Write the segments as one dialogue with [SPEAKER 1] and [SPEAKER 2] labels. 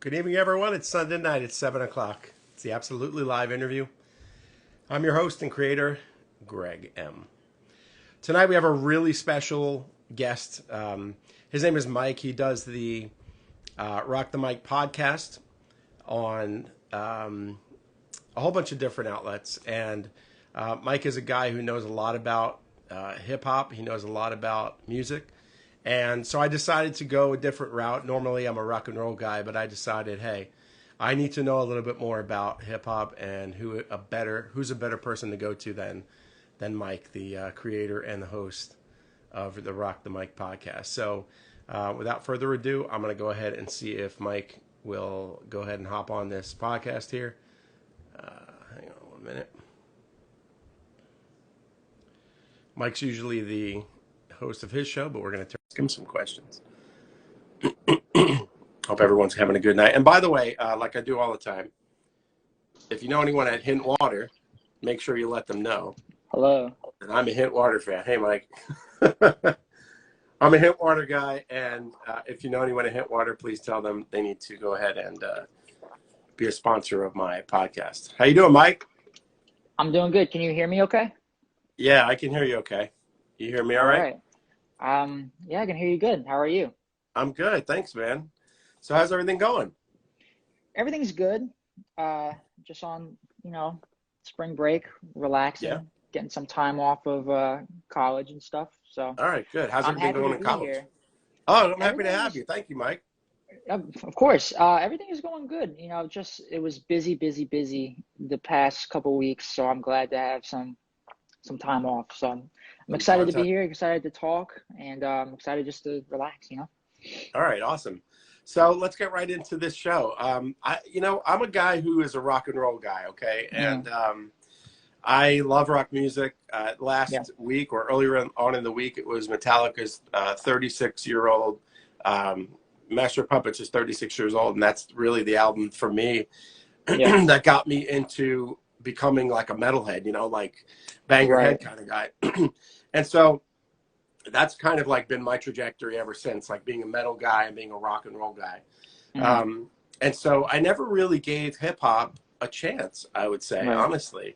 [SPEAKER 1] Good evening, everyone. It's Sunday night. It's 7 o'clock. It's the Absolutely Live interview. I'm your host and creator, Greg M. Tonight we have a really special guest. His name is Mike. He does the Rock the Mic podcast on a whole bunch of different outlets. And Mike is a guy who knows a lot about hip hop. He knows a lot about music. And so I decided to go a different route. Normally I'm a rock and roll guy, but I decided, hey, I need to know a little bit more about hip hop and who's a better person to go to than Mike, the creator and the host of the Rock the Mic podcast. So without further ado, I'm going to go ahead and see if Mike will go ahead and hop on this podcast here. Hang on 1 minute. Mike's usually the host of his show, but we're going to ask him some questions. Hope everyone's having a good night. And by the way, like I do all the time, if you know anyone at Hint Water, make sure you let them know.
[SPEAKER 2] Hello.
[SPEAKER 1] And I'm a Hint Water fan. Hey, Mike. I'm a Hint Water guy, and if you know anyone at Hint Water, please tell them they need to go ahead and be a sponsor of my podcast. How you doing, Mike?
[SPEAKER 2] I'm doing good. Can you hear me okay?
[SPEAKER 1] Yeah, I can hear you okay. You hear me all right?
[SPEAKER 2] Yeah, I can hear you good. How are you?
[SPEAKER 1] I'm good. Thanks, man. So how's everything going?
[SPEAKER 2] Everything's good. Just on, spring break, relaxing, getting some time off of college and stuff. So
[SPEAKER 1] all right, good. How's
[SPEAKER 2] I'm
[SPEAKER 1] everything
[SPEAKER 2] happy
[SPEAKER 1] going
[SPEAKER 2] to
[SPEAKER 1] in
[SPEAKER 2] be
[SPEAKER 1] college?
[SPEAKER 2] here.
[SPEAKER 1] Oh, I'm happy to have you. Thank you, Mike.
[SPEAKER 2] Of course. Everything is going good. It was busy the past couple weeks. So I'm glad to have some time off. So I'm excited to be here, excited to talk, and I'm excited just to relax,
[SPEAKER 1] All right, awesome. So let's get right into this show. I'm a guy who is a rock and roll guy, okay? And I love rock music. Last week or earlier on in the week, it was Metallica's 36-year-old. Master of Puppets is 36 years old, and that's really the album for me that got me into becoming like a metalhead, like bang your head kind of guy. And so that's kind of like been my trajectory ever since, like being a metal guy and being a rock and roll guy. And so I never really gave hip hop a chance, I would say, honestly.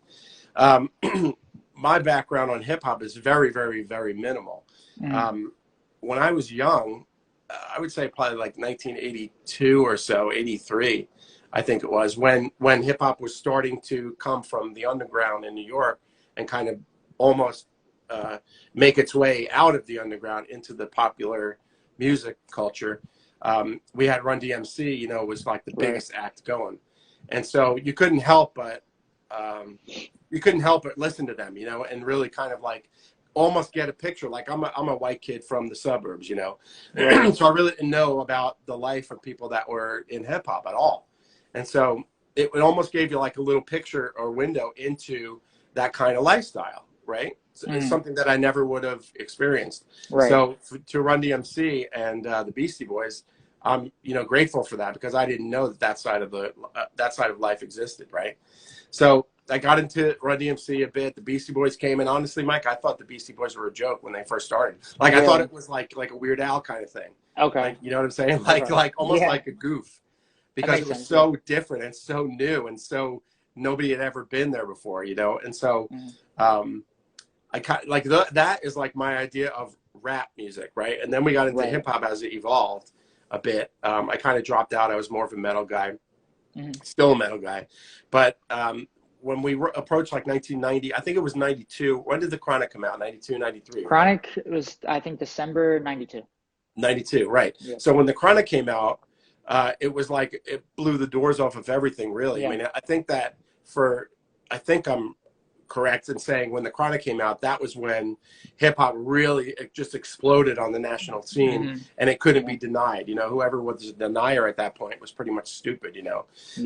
[SPEAKER 1] My background on hip hop is very, very, very minimal. When I was young, I would say probably like 1982 or so, 83, I think it was, when hip hop was starting to come from the underground in New York and kind of almost make its way out of the underground into the popular music culture. We had Run DMC, was like the biggest act going. And so you couldn't help but listen to them, and really kind of like almost get a picture. Like I'm a white kid from the suburbs, so I really didn't know about the life of people that were in hip hop at all. And so it almost gave you like a little picture or window into that kind of lifestyle, right? So it's something that I never would have experienced. So to Run DMC and the Beastie Boys, I'm grateful for that, because I didn't know that side of life existed, right? So I got into Run DMC a bit. The Beastie Boys came, and honestly, Mike, I thought the Beastie Boys were a joke when they first started. Like I thought it was like a Weird Al kind of thing.
[SPEAKER 2] Okay.
[SPEAKER 1] Like, you know what I'm saying? Like almost like a goof, because it was so different and so new and so nobody had ever been there before, And so I kind of, like that is like my idea of rap music, right? And then we got into hip hop as it evolved a bit. I kind of dropped out. I was more of a metal guy, still a metal guy, but when we approached like 1990, I think it was 92. When did the Chronic come out? 92, 93.
[SPEAKER 2] Chronic was, I think, December 92.
[SPEAKER 1] 92, right. Yeah. So when the Chronic came out, it was like it blew the doors off of everything, really. I mean, I think I'm correct in saying when the Chronic came out, that was when hip hop really just exploded on the national scene, and it couldn't be denied. Whoever was a denier at that point was pretty much stupid.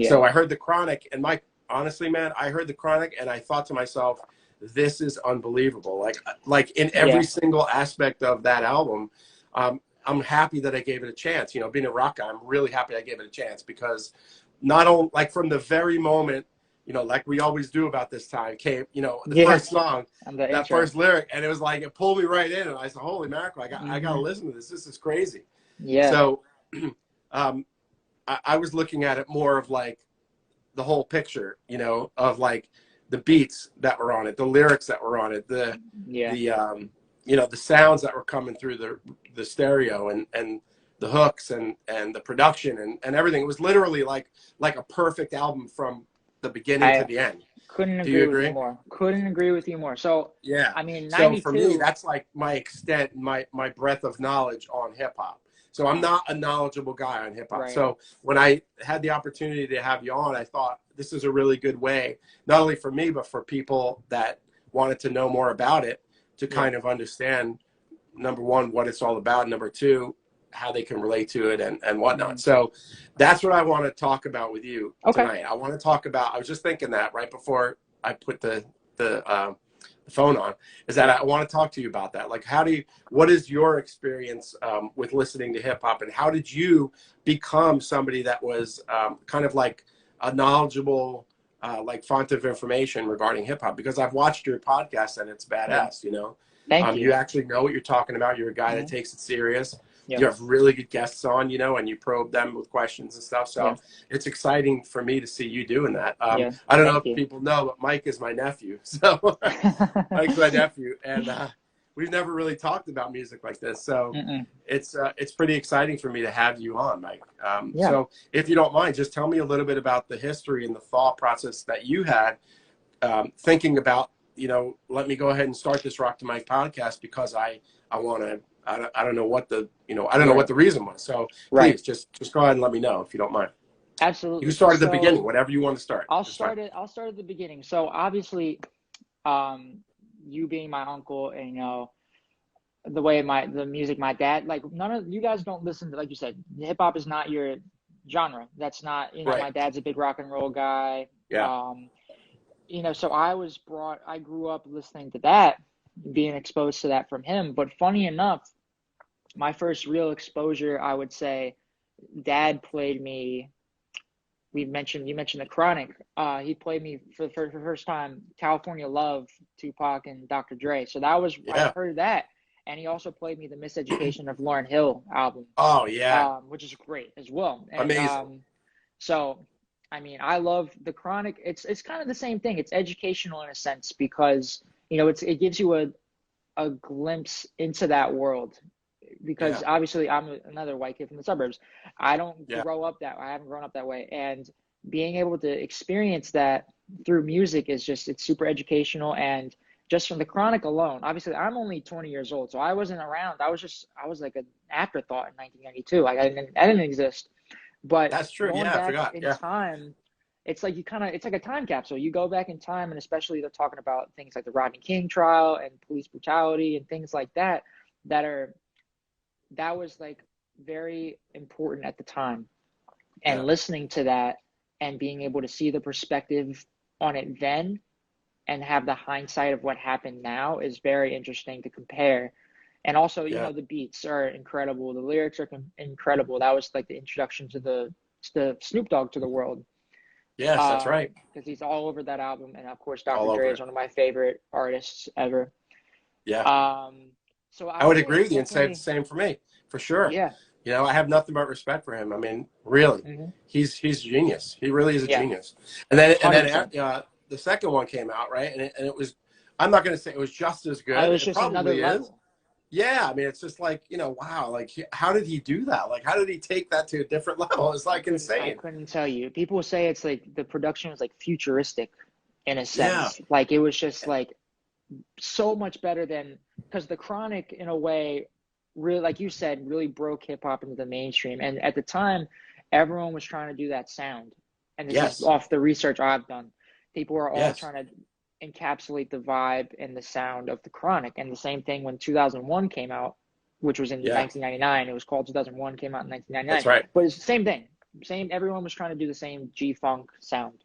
[SPEAKER 1] So I heard the Chronic, and honestly, man, I heard the Chronic, and I thought to myself, this is unbelievable. Like in every single aspect of that album, I'm happy that I gave it a chance. Being a rock guy, I'm really happy I gave it a chance, because not only like from the very moment, like we always do about this time, came, the first song, that first lyric, and it was like, it pulled me right in, and I said, holy mackerel, I got to listen to this. This is crazy. Yeah. So I was looking at it more of like the whole picture, you know, of like the beats that were on it, the lyrics that were on it, the you know, the sounds that were coming through the stereo, and the hooks, and the production, and everything. It was literally like a perfect album from the beginning to
[SPEAKER 2] I
[SPEAKER 1] the end.
[SPEAKER 2] couldn't
[SPEAKER 1] Do you
[SPEAKER 2] agree with you
[SPEAKER 1] agree?
[SPEAKER 2] more. Couldn't agree with you more. So,
[SPEAKER 1] Yeah.
[SPEAKER 2] I mean,
[SPEAKER 1] So for me,
[SPEAKER 2] 92.
[SPEAKER 1] that's like my extent, my breadth of knowledge on hip hop. So I'm not a knowledgeable guy on hip hop.
[SPEAKER 2] Right.
[SPEAKER 1] So when I had the opportunity to have you on, I thought this is a really good way, not only for me, but for people that wanted to know more about it, to kind of understand, number one, what it's all about, number two, how they can relate to it, and whatnot. So that's what I want to talk about with you tonight. I want to talk about, I was just thinking that right before I put the phone on, is that I want to talk to you about that. Like, what is your experience with listening to hip hop, and how did you become somebody that was kind of like a knowledgeable, like font of information regarding hip hop? Because I've watched your podcast and it's badass, you know.
[SPEAKER 2] Thank you.
[SPEAKER 1] You actually know what you're talking about. You're a guy that takes it serious.
[SPEAKER 2] Yep.
[SPEAKER 1] You have really good guests on, you know, and you probe them with questions and stuff. So it's exciting for me to see you doing that. I don't know if people know, but Mike is my nephew. So Mike's my nephew, and we've never really talked about music like this. So it's pretty exciting for me to have you on, Mike. So if you don't mind, just tell me a little bit about the history and the thought process that you had thinking about, you know, let me go ahead and start this Rock to Mike podcast, because I want to, I don't know what the, you know, I don't know what the reason was. So please just go ahead and let me know if you don't mind.
[SPEAKER 2] Absolutely.
[SPEAKER 1] You start at the beginning, whatever you want to start.
[SPEAKER 2] I'll start at the beginning. So obviously, you being my uncle, and, you know, the way the music, my dad, like, none of you guys don't listen to, like you said, hip hop is not your genre. That's not, you know, my dad's a big rock and roll guy. You know, so I grew up listening to that, being exposed to that from him. But funny enough, my first real exposure, I would say, Dad played me. You mentioned the Chronic. He played me for the first time California Love, Tupac and Dr. Dre. So that was I heard that, and he also played me the Miseducation of Lauryn Hill album.
[SPEAKER 1] Oh yeah,
[SPEAKER 2] which is great as well. And,
[SPEAKER 1] amazing.
[SPEAKER 2] So, I mean, I love the Chronic. It's kind of the same thing. It's educational in a sense, because, you know, it gives you a glimpse into that world, because obviously I'm another white kid from the suburbs. I don't grow up I haven't grown up that way. And being able to experience that through music is it's super educational. And just from the Chronic alone, obviously I'm only 20 years old, so I wasn't around. I was like an afterthought in 1992. Like I didn't exist. But
[SPEAKER 1] that's true.
[SPEAKER 2] Going
[SPEAKER 1] I
[SPEAKER 2] back
[SPEAKER 1] forgot.
[SPEAKER 2] in time, it's like it's like a time capsule. You go back in time, and especially they're talking about things like the Rodney King trial and police brutality and things like that, that was like very important at the time. And listening to that and being able to see the perspective on it then and have the hindsight of what happened now is very interesting to compare. And also, you know, the beats are incredible. The lyrics are incredible. That was like the introduction to the Snoop Dogg to the world.
[SPEAKER 1] Yes, that's right.
[SPEAKER 2] Because he's all over that album. And of course, Dr. Dre is one of my favorite artists ever.
[SPEAKER 1] Yeah.
[SPEAKER 2] So
[SPEAKER 1] I would agree with you and say the same for me, for sure.
[SPEAKER 2] Yeah.
[SPEAKER 1] You know, I have nothing but respect for him. I mean, really, he's genius. He really is a genius. And then the second one came out, right? And it was, I'm not going to say it was just as good.
[SPEAKER 2] It was just another level.
[SPEAKER 1] Yeah, I mean, it's just like, you know, wow, like, how did he do that? Like, how did he take that to a different level? It's like insane.
[SPEAKER 2] I couldn't tell you. People say it's like the production was like futuristic in a sense. Like, it was just like so much better than, because the Chronic, in a way, really, like you said, really broke hip hop into the mainstream. And at the time, everyone was trying to do that sound. And this is off the research I've done. People were all trying to encapsulate the vibe and the sound of the Chronic. And the same thing when 2001 came out, which was in 1999. It was called 2001, came out in 1999.
[SPEAKER 1] That's right.
[SPEAKER 2] But it's the same thing. Everyone was trying to do the same G-Funk sound.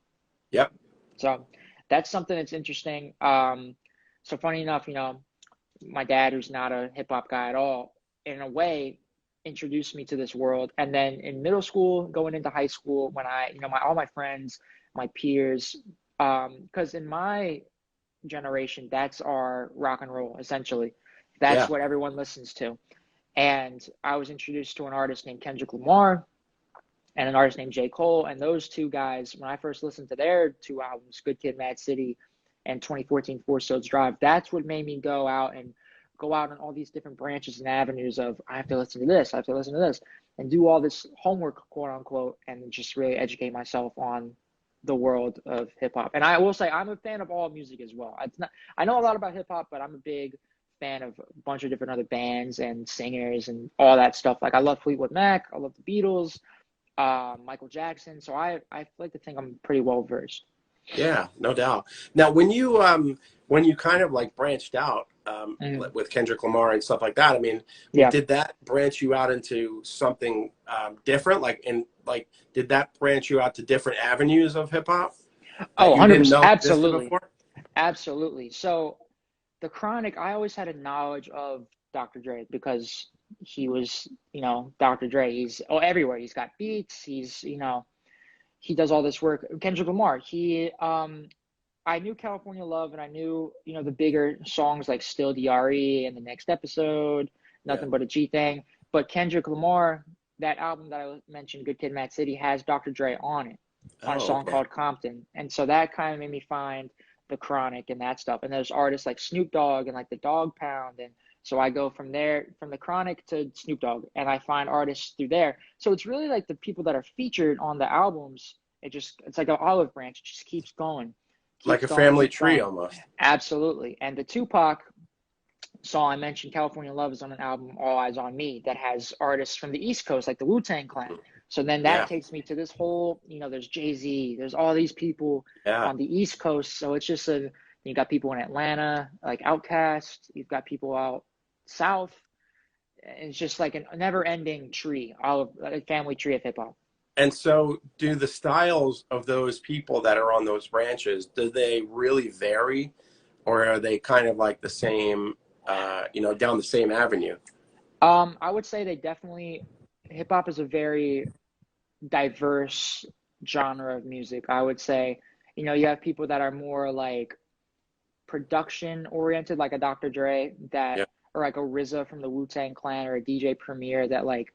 [SPEAKER 1] Yep.
[SPEAKER 2] So that's something that's interesting. So funny enough, you know, my dad, who's not a hip hop guy at all, in a way, introduced me to this world. And then in middle school, going into high school, when all my friends, my peers, because in my generation, that's our rock and roll, essentially. That's what everyone listens to. And I was introduced to an artist named Kendrick Lamar. and an artist named J. Cole. And those two guys, when I first listened to their two albums, Good Kid, Mad City, and 2014 Four Sods Drive, that's what made me go out on all these different branches and avenues of, I have to listen to this, I have to listen to this, and do all this homework, quote unquote, and just really educate myself on the world of hip hop. And I will say I'm a fan of all music as well. I know a lot about hip hop, but I'm a big fan of a bunch of different other bands and singers and all that stuff. Like I love Fleetwood Mac, I love the Beatles, Michael Jackson. So I like to think I'm pretty well versed.
[SPEAKER 1] Yeah, no doubt. Now, when you kind of like branched out with Kendrick Lamar and stuff like that, I mean, did that branch you out into something different? Did that branch you out to different avenues of hip hop?
[SPEAKER 2] Oh, 100%. Absolutely. Absolutely. So the Chronic, I always had a knowledge of Dr. Dre because he was, Dr. Dre. He's everywhere. He's got beats. He's, he does all this work. Kendrick Lamar, I knew California Love, and I knew, the bigger songs like Still DRE and The Next Episode, Nothing But a G Thing. But Kendrick Lamar, that album that I mentioned, Good Kid, Mad City, has Dr. Dre on it, on a song called Compton. And so that kind of made me find the Chronic and that stuff. And there's artists like Snoop Dogg and like the Dog Pound. And so I go from there, from the Chronic to Snoop Dogg, and I find artists through there. So it's really like the people that are featured on the albums. It's like an olive branch. It just keeps going.
[SPEAKER 1] Like a family tree almost.
[SPEAKER 2] Absolutely. And the Tupac song I mentioned, California Love, is on an album, All Eyes on Me, that has artists from the East Coast, like the Wu-Tang Clan. So then that takes me to this whole, there's Jay-Z, there's all these people on the East Coast. So it's just you got people in Atlanta, like Outkast, you've got people out South. It's just like a never-ending tree, a family tree of hip-hop.
[SPEAKER 1] And so do the styles of those people that are on those branches, do they really vary, or are they kind of like the same, down the same avenue?
[SPEAKER 2] I would say they definitely, hip hop is a very diverse genre of music. I would say, you have people that are more like production oriented, like a Dr. Dre or like a RZA from the Wu-Tang Clan, or a DJ Premier, that like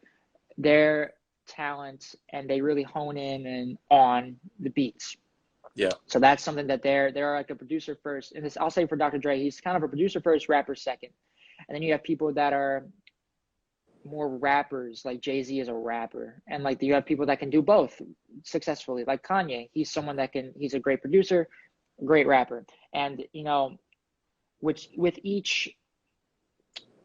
[SPEAKER 2] their talent and they really hone in on the beats. So that's something that they're like a producer first. And I'll say for Dr. Dre, he's kind of a producer first, rapper second. And then you have people that are more rappers, like Jay-Z is a rapper. And like you have people that can do both successfully, like Kanye. He's someone he's a great producer, great rapper. And, with each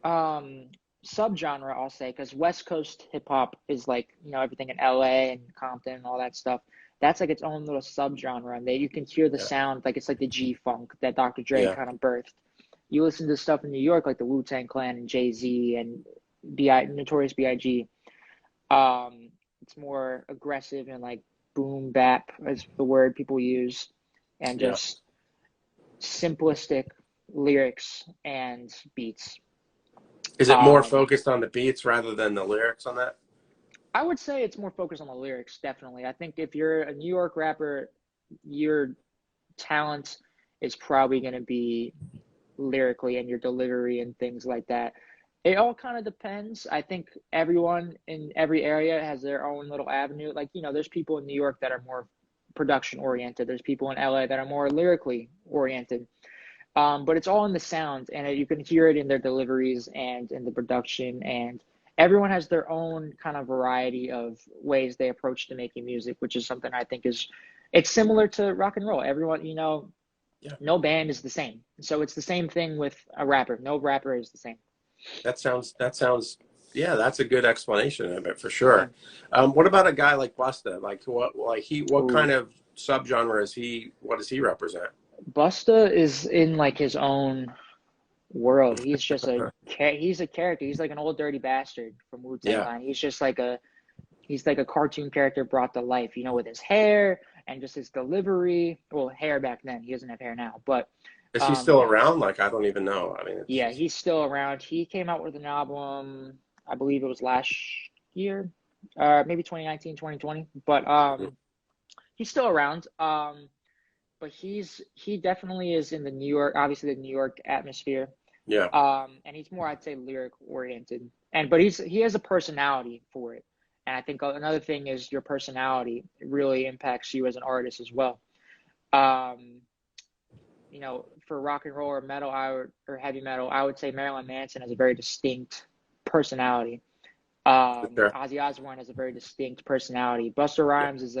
[SPEAKER 2] subgenre, I'll say, because West Coast hip hop is like, everything in LA and Compton and all that stuff. That's like its own little subgenre, and you can hear the sound, like it's like the G-Funk that Dr. Dre kind of birthed. You listen to stuff in New York, like the Wu-Tang Clan and Jay-Z and Notorious B.I.G. It's more aggressive and like boom bap is the word people use, and just simplistic lyrics and beats.
[SPEAKER 1] Is it more focused on the beats rather than the lyrics on that?
[SPEAKER 2] I would say it's more focused on the lyrics, definitely. I think if you're a New York rapper, your talent is probably going to be lyrically and your delivery and things like that. It all kind of depends. I think everyone in every area has their own little avenue. Like, there's people in New York that are more production oriented. There's people in LA that are more lyrically oriented. But it's all in the sound, and you can hear it in their deliveries and in the production, and everyone has their own kind of variety of ways they approach to making music, which is something I think it's similar to rock and roll. Everyone, no band is the same. So it's the same thing with a rapper. No rapper is the same.
[SPEAKER 1] That sounds, that's a good explanation of it for sure. What about a guy like Busta? What kind of subgenre is he? What does he represent?
[SPEAKER 2] Busta is in like his own world. He's just he's a character. He's like an old dirty bastard from Wu-Tang Clan. He's just like he's like a cartoon character brought to life, with his hair and just his delivery. Well, hair back then. He doesn't have hair now, but
[SPEAKER 1] is he still around? Like, I don't even know. I mean,
[SPEAKER 2] he's still around. He came out with an album, I believe it was last year, maybe 2019, 2020, but he's still around. But he definitely is in the New York, obviously the New York atmosphere. And he's more, I'd say, lyric oriented. But he has a personality for it. And I think another thing is your personality. It really impacts you as an artist as well. Um, for rock and roll or metal, or heavy metal, I would say Marilyn Manson has a very distinct personality.
[SPEAKER 1] For sure.
[SPEAKER 2] Ozzy Osbourne has a very distinct personality. Busta
[SPEAKER 1] Yeah.
[SPEAKER 2] Rhymes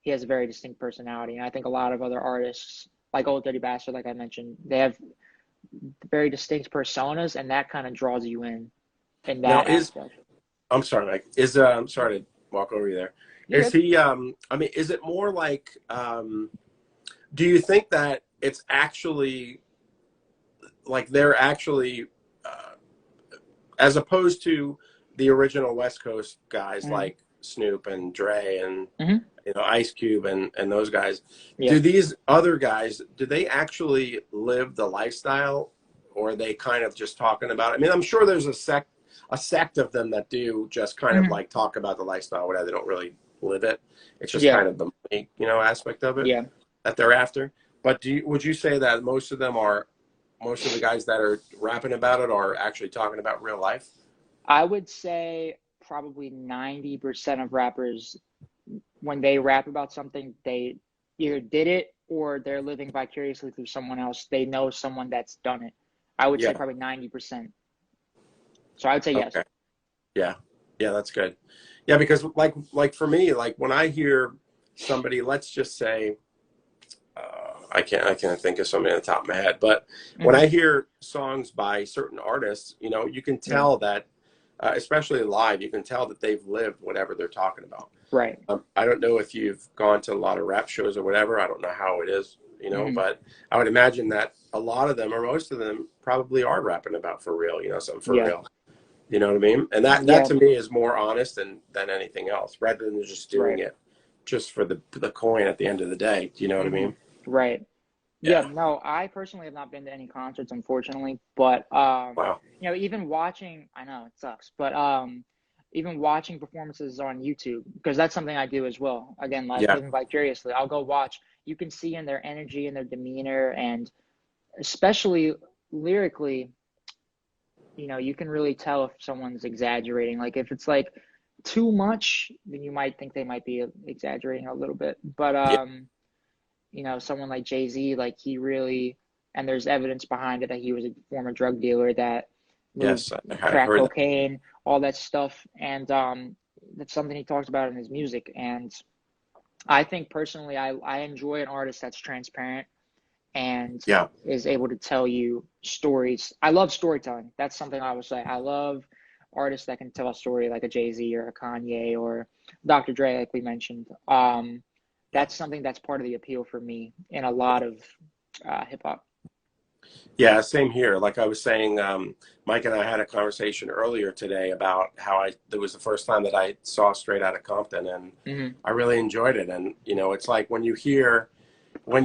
[SPEAKER 2] he has a very distinct personality. And I think a lot of other artists, like Old Dirty Bastard, like I mentioned, they have very distinct personas, and that kind of draws you in
[SPEAKER 1] Now
[SPEAKER 2] that aspect.
[SPEAKER 1] I'm sorry, Mike. I'm sorry to walk over you there.
[SPEAKER 2] You're
[SPEAKER 1] Is
[SPEAKER 2] good.
[SPEAKER 1] he? I mean, is it more like? Do you think that it's actually like they're actually, uh, as opposed to the original West Coast guys
[SPEAKER 2] Mm-hmm.
[SPEAKER 1] like Snoop and Dre and
[SPEAKER 2] Mm-hmm.
[SPEAKER 1] Ice Cube and those guys?
[SPEAKER 2] Yeah.
[SPEAKER 1] Do these other guys, do they actually live the lifestyle, or are they kind of just talking about it? I mean, I'm sure there's a sect of them that do just kind of
[SPEAKER 2] Mm-hmm.
[SPEAKER 1] like talk about the lifestyle, whatever. They don't really live it. It's just
[SPEAKER 2] Yeah.
[SPEAKER 1] kind of the money, aspect of it
[SPEAKER 2] Yeah.
[SPEAKER 1] that they're after. But would you say that most of the guys that are rapping about it are actually talking about real life?
[SPEAKER 2] I would say probably 90% of rappers, when they rap about something, they either did it or they're living vicariously through someone else. They know someone that's done it. I would say
[SPEAKER 1] Yeah.
[SPEAKER 2] probably 90%. So I would say yes.
[SPEAKER 1] Okay. Yeah. Yeah, that's good. Yeah, because like for me, like when I hear somebody, let's just say, I can't think of somebody on the top of my head, but when
[SPEAKER 2] Mm-hmm.
[SPEAKER 1] I hear songs by certain artists, you can
[SPEAKER 2] Yeah.
[SPEAKER 1] tell that, especially live, you can tell that they've lived whatever they're talking about.
[SPEAKER 2] Right.
[SPEAKER 1] I don't know if you've gone to a lot of rap shows or whatever. I don't know how it is,
[SPEAKER 2] Mm-hmm.
[SPEAKER 1] but I would imagine that a lot of them, or most of them, probably are rapping about for real, something for
[SPEAKER 2] Yeah.
[SPEAKER 1] real. You know what I mean? And that
[SPEAKER 2] Yeah.
[SPEAKER 1] to me is more honest than anything else, rather than just doing
[SPEAKER 2] Right.
[SPEAKER 1] it just for the coin at the end of the day. Do you know what I
[SPEAKER 2] Mm-hmm.
[SPEAKER 1] mean?
[SPEAKER 2] Right. Yeah,
[SPEAKER 1] Yeah.
[SPEAKER 2] no, I personally have not been to any concerts, unfortunately, but
[SPEAKER 1] Wow.
[SPEAKER 2] even watching, I know it sucks, but even watching performances on YouTube, because that's something I do as well. Again, like
[SPEAKER 1] Yeah.
[SPEAKER 2] living vicariously, I'll go watch. You can see in their energy and their demeanor, and especially lyrically, you can really tell if someone's exaggerating. Like if it's like too much, then you might think they might be exaggerating a little bit. But
[SPEAKER 1] Yeah.
[SPEAKER 2] someone like Jay-Z, like he really, and there's evidence behind it that he was a former drug dealer that moved
[SPEAKER 1] Yes. I
[SPEAKER 2] crack
[SPEAKER 1] heard that.
[SPEAKER 2] cocaine, all that stuff. And that's something he talks about in his music. And I think personally, I enjoy an artist that's transparent and
[SPEAKER 1] Yeah.
[SPEAKER 2] is able to tell you stories. I love storytelling. That's something I will say. I love artists that can tell a story like a Jay-Z or a Kanye or Dr. Dre, like we mentioned.
[SPEAKER 1] Yeah.
[SPEAKER 2] That's something that's part of the appeal for me in a lot of hip hop.
[SPEAKER 1] Yeah, same here. Like I was saying, Mike and I had a conversation earlier today about how it was the first time that I saw Straight Outta Compton, and
[SPEAKER 2] Mm-hmm.
[SPEAKER 1] I really enjoyed it. And it's like when you hear, or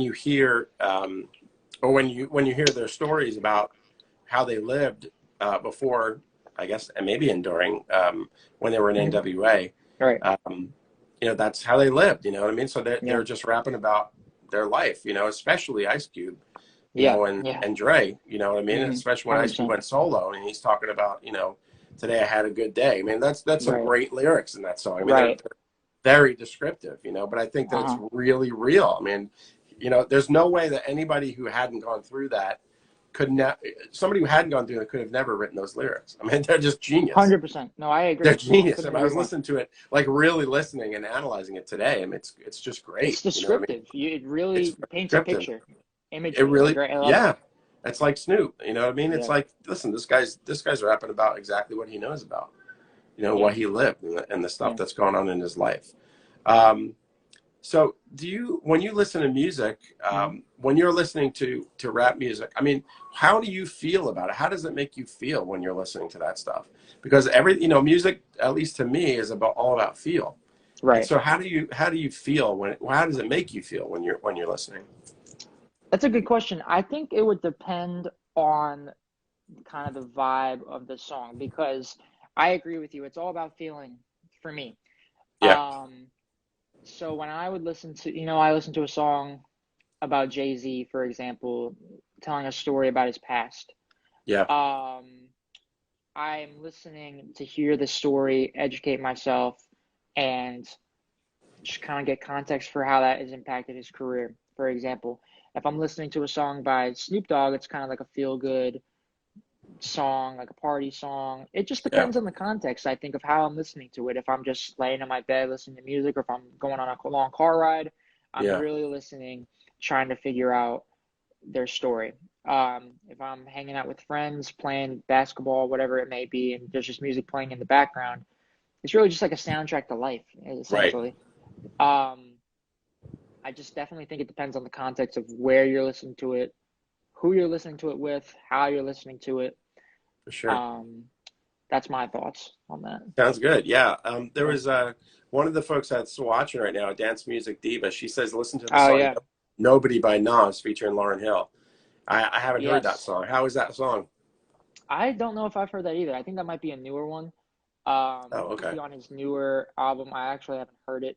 [SPEAKER 1] when you hear their stories about how they lived before, I guess, and maybe and during when they were in
[SPEAKER 2] Mm-hmm.
[SPEAKER 1] NWA,
[SPEAKER 2] Right.
[SPEAKER 1] that's how they lived. You know what I mean? So
[SPEAKER 2] Yeah.
[SPEAKER 1] they're just rapping about their life. Especially Ice Cube.
[SPEAKER 2] Yeah.
[SPEAKER 1] And
[SPEAKER 2] Yeah.
[SPEAKER 1] Dre, you know what I mean?
[SPEAKER 2] Mm-hmm.
[SPEAKER 1] Especially when Ice Cube
[SPEAKER 2] 100%.
[SPEAKER 1] went solo and he's talking about, today I had a good day. I mean, that's some
[SPEAKER 2] Right.
[SPEAKER 1] great lyrics in that song. I mean,
[SPEAKER 2] Right.
[SPEAKER 1] they're very descriptive, but I think that it's
[SPEAKER 2] Uh-huh.
[SPEAKER 1] really real. I mean, there's no way that anybody who hadn't gone through that somebody who hadn't gone through it could have never written those lyrics. I mean, they're just genius.
[SPEAKER 2] 100%. No, I
[SPEAKER 1] They're
[SPEAKER 2] agree.
[SPEAKER 1] genius. I
[SPEAKER 2] Couldn't
[SPEAKER 1] mean, I
[SPEAKER 2] agree
[SPEAKER 1] was
[SPEAKER 2] more.
[SPEAKER 1] listening to it, like really listening and analyzing it today. I mean, it's just great.
[SPEAKER 2] It's descriptive. It
[SPEAKER 1] It's
[SPEAKER 2] really
[SPEAKER 1] very
[SPEAKER 2] paints a
[SPEAKER 1] descriptive.
[SPEAKER 2] picture,
[SPEAKER 1] It
[SPEAKER 2] imagery.
[SPEAKER 1] really,
[SPEAKER 2] I love it.
[SPEAKER 1] yeah. It's like Snoop, you know what I mean? It's
[SPEAKER 2] Yeah.
[SPEAKER 1] like, listen, this guy's rapping about exactly what he knows about,
[SPEAKER 2] Yeah.
[SPEAKER 1] what he lived and the stuff
[SPEAKER 2] Yeah.
[SPEAKER 1] that's going on in his life. So when you listen to music,
[SPEAKER 2] Mm-hmm.
[SPEAKER 1] when you're listening to rap music, I mean, how do you feel about it? How does it make you feel when you're listening to that stuff? Because music, at least to me, is all about feel. And
[SPEAKER 2] Right.
[SPEAKER 1] so how do you feel how does it make you feel when you're listening?
[SPEAKER 2] That's a good question. I think it would depend on kind of the vibe of the song because I agree with you. It's all about feeling for me.
[SPEAKER 1] Yeah.
[SPEAKER 2] So when I would listen to, I listened to a song about Jay-Z, for example, telling a story about his past.
[SPEAKER 1] Yeah.
[SPEAKER 2] I'm listening to hear the story, educate myself, and just kind of get context for how that has impacted his career. For example, if I'm listening to a song by Snoop Dogg, it's kind of like a feel-good song, like a party song. It just
[SPEAKER 1] Yeah.
[SPEAKER 2] depends on the context, I think, of how I'm listening to it. If I'm just laying in my bed listening to music, or if I'm going on a long car ride, I'm
[SPEAKER 1] Yeah.
[SPEAKER 2] really listening, trying to figure out their story. If I'm hanging out with friends, playing basketball, whatever it may be, and there's just music playing in the background, it's really just like a soundtrack to life,
[SPEAKER 1] Right.
[SPEAKER 2] essentially. Um, I just definitely think it depends on the context of where you're listening to it, who you're listening to it with, how you're listening to it.
[SPEAKER 1] For sure.
[SPEAKER 2] Um, that's my thoughts on that.
[SPEAKER 1] Sounds good. Yeah. There
[SPEAKER 2] Yeah.
[SPEAKER 1] was one of the folks that's watching right now, Dance Music Diva. She says, listen to the
[SPEAKER 2] Oh
[SPEAKER 1] song
[SPEAKER 2] yeah.
[SPEAKER 1] Nobody by Nas featuring Lauryn Hill. I haven't heard that
[SPEAKER 2] Yes.
[SPEAKER 1] song. How is that song?
[SPEAKER 2] I don't know if I've heard that either. I think that might be a newer one.
[SPEAKER 1] Oh,
[SPEAKER 2] Might
[SPEAKER 1] okay.
[SPEAKER 2] be on his newer album. I actually haven't heard it.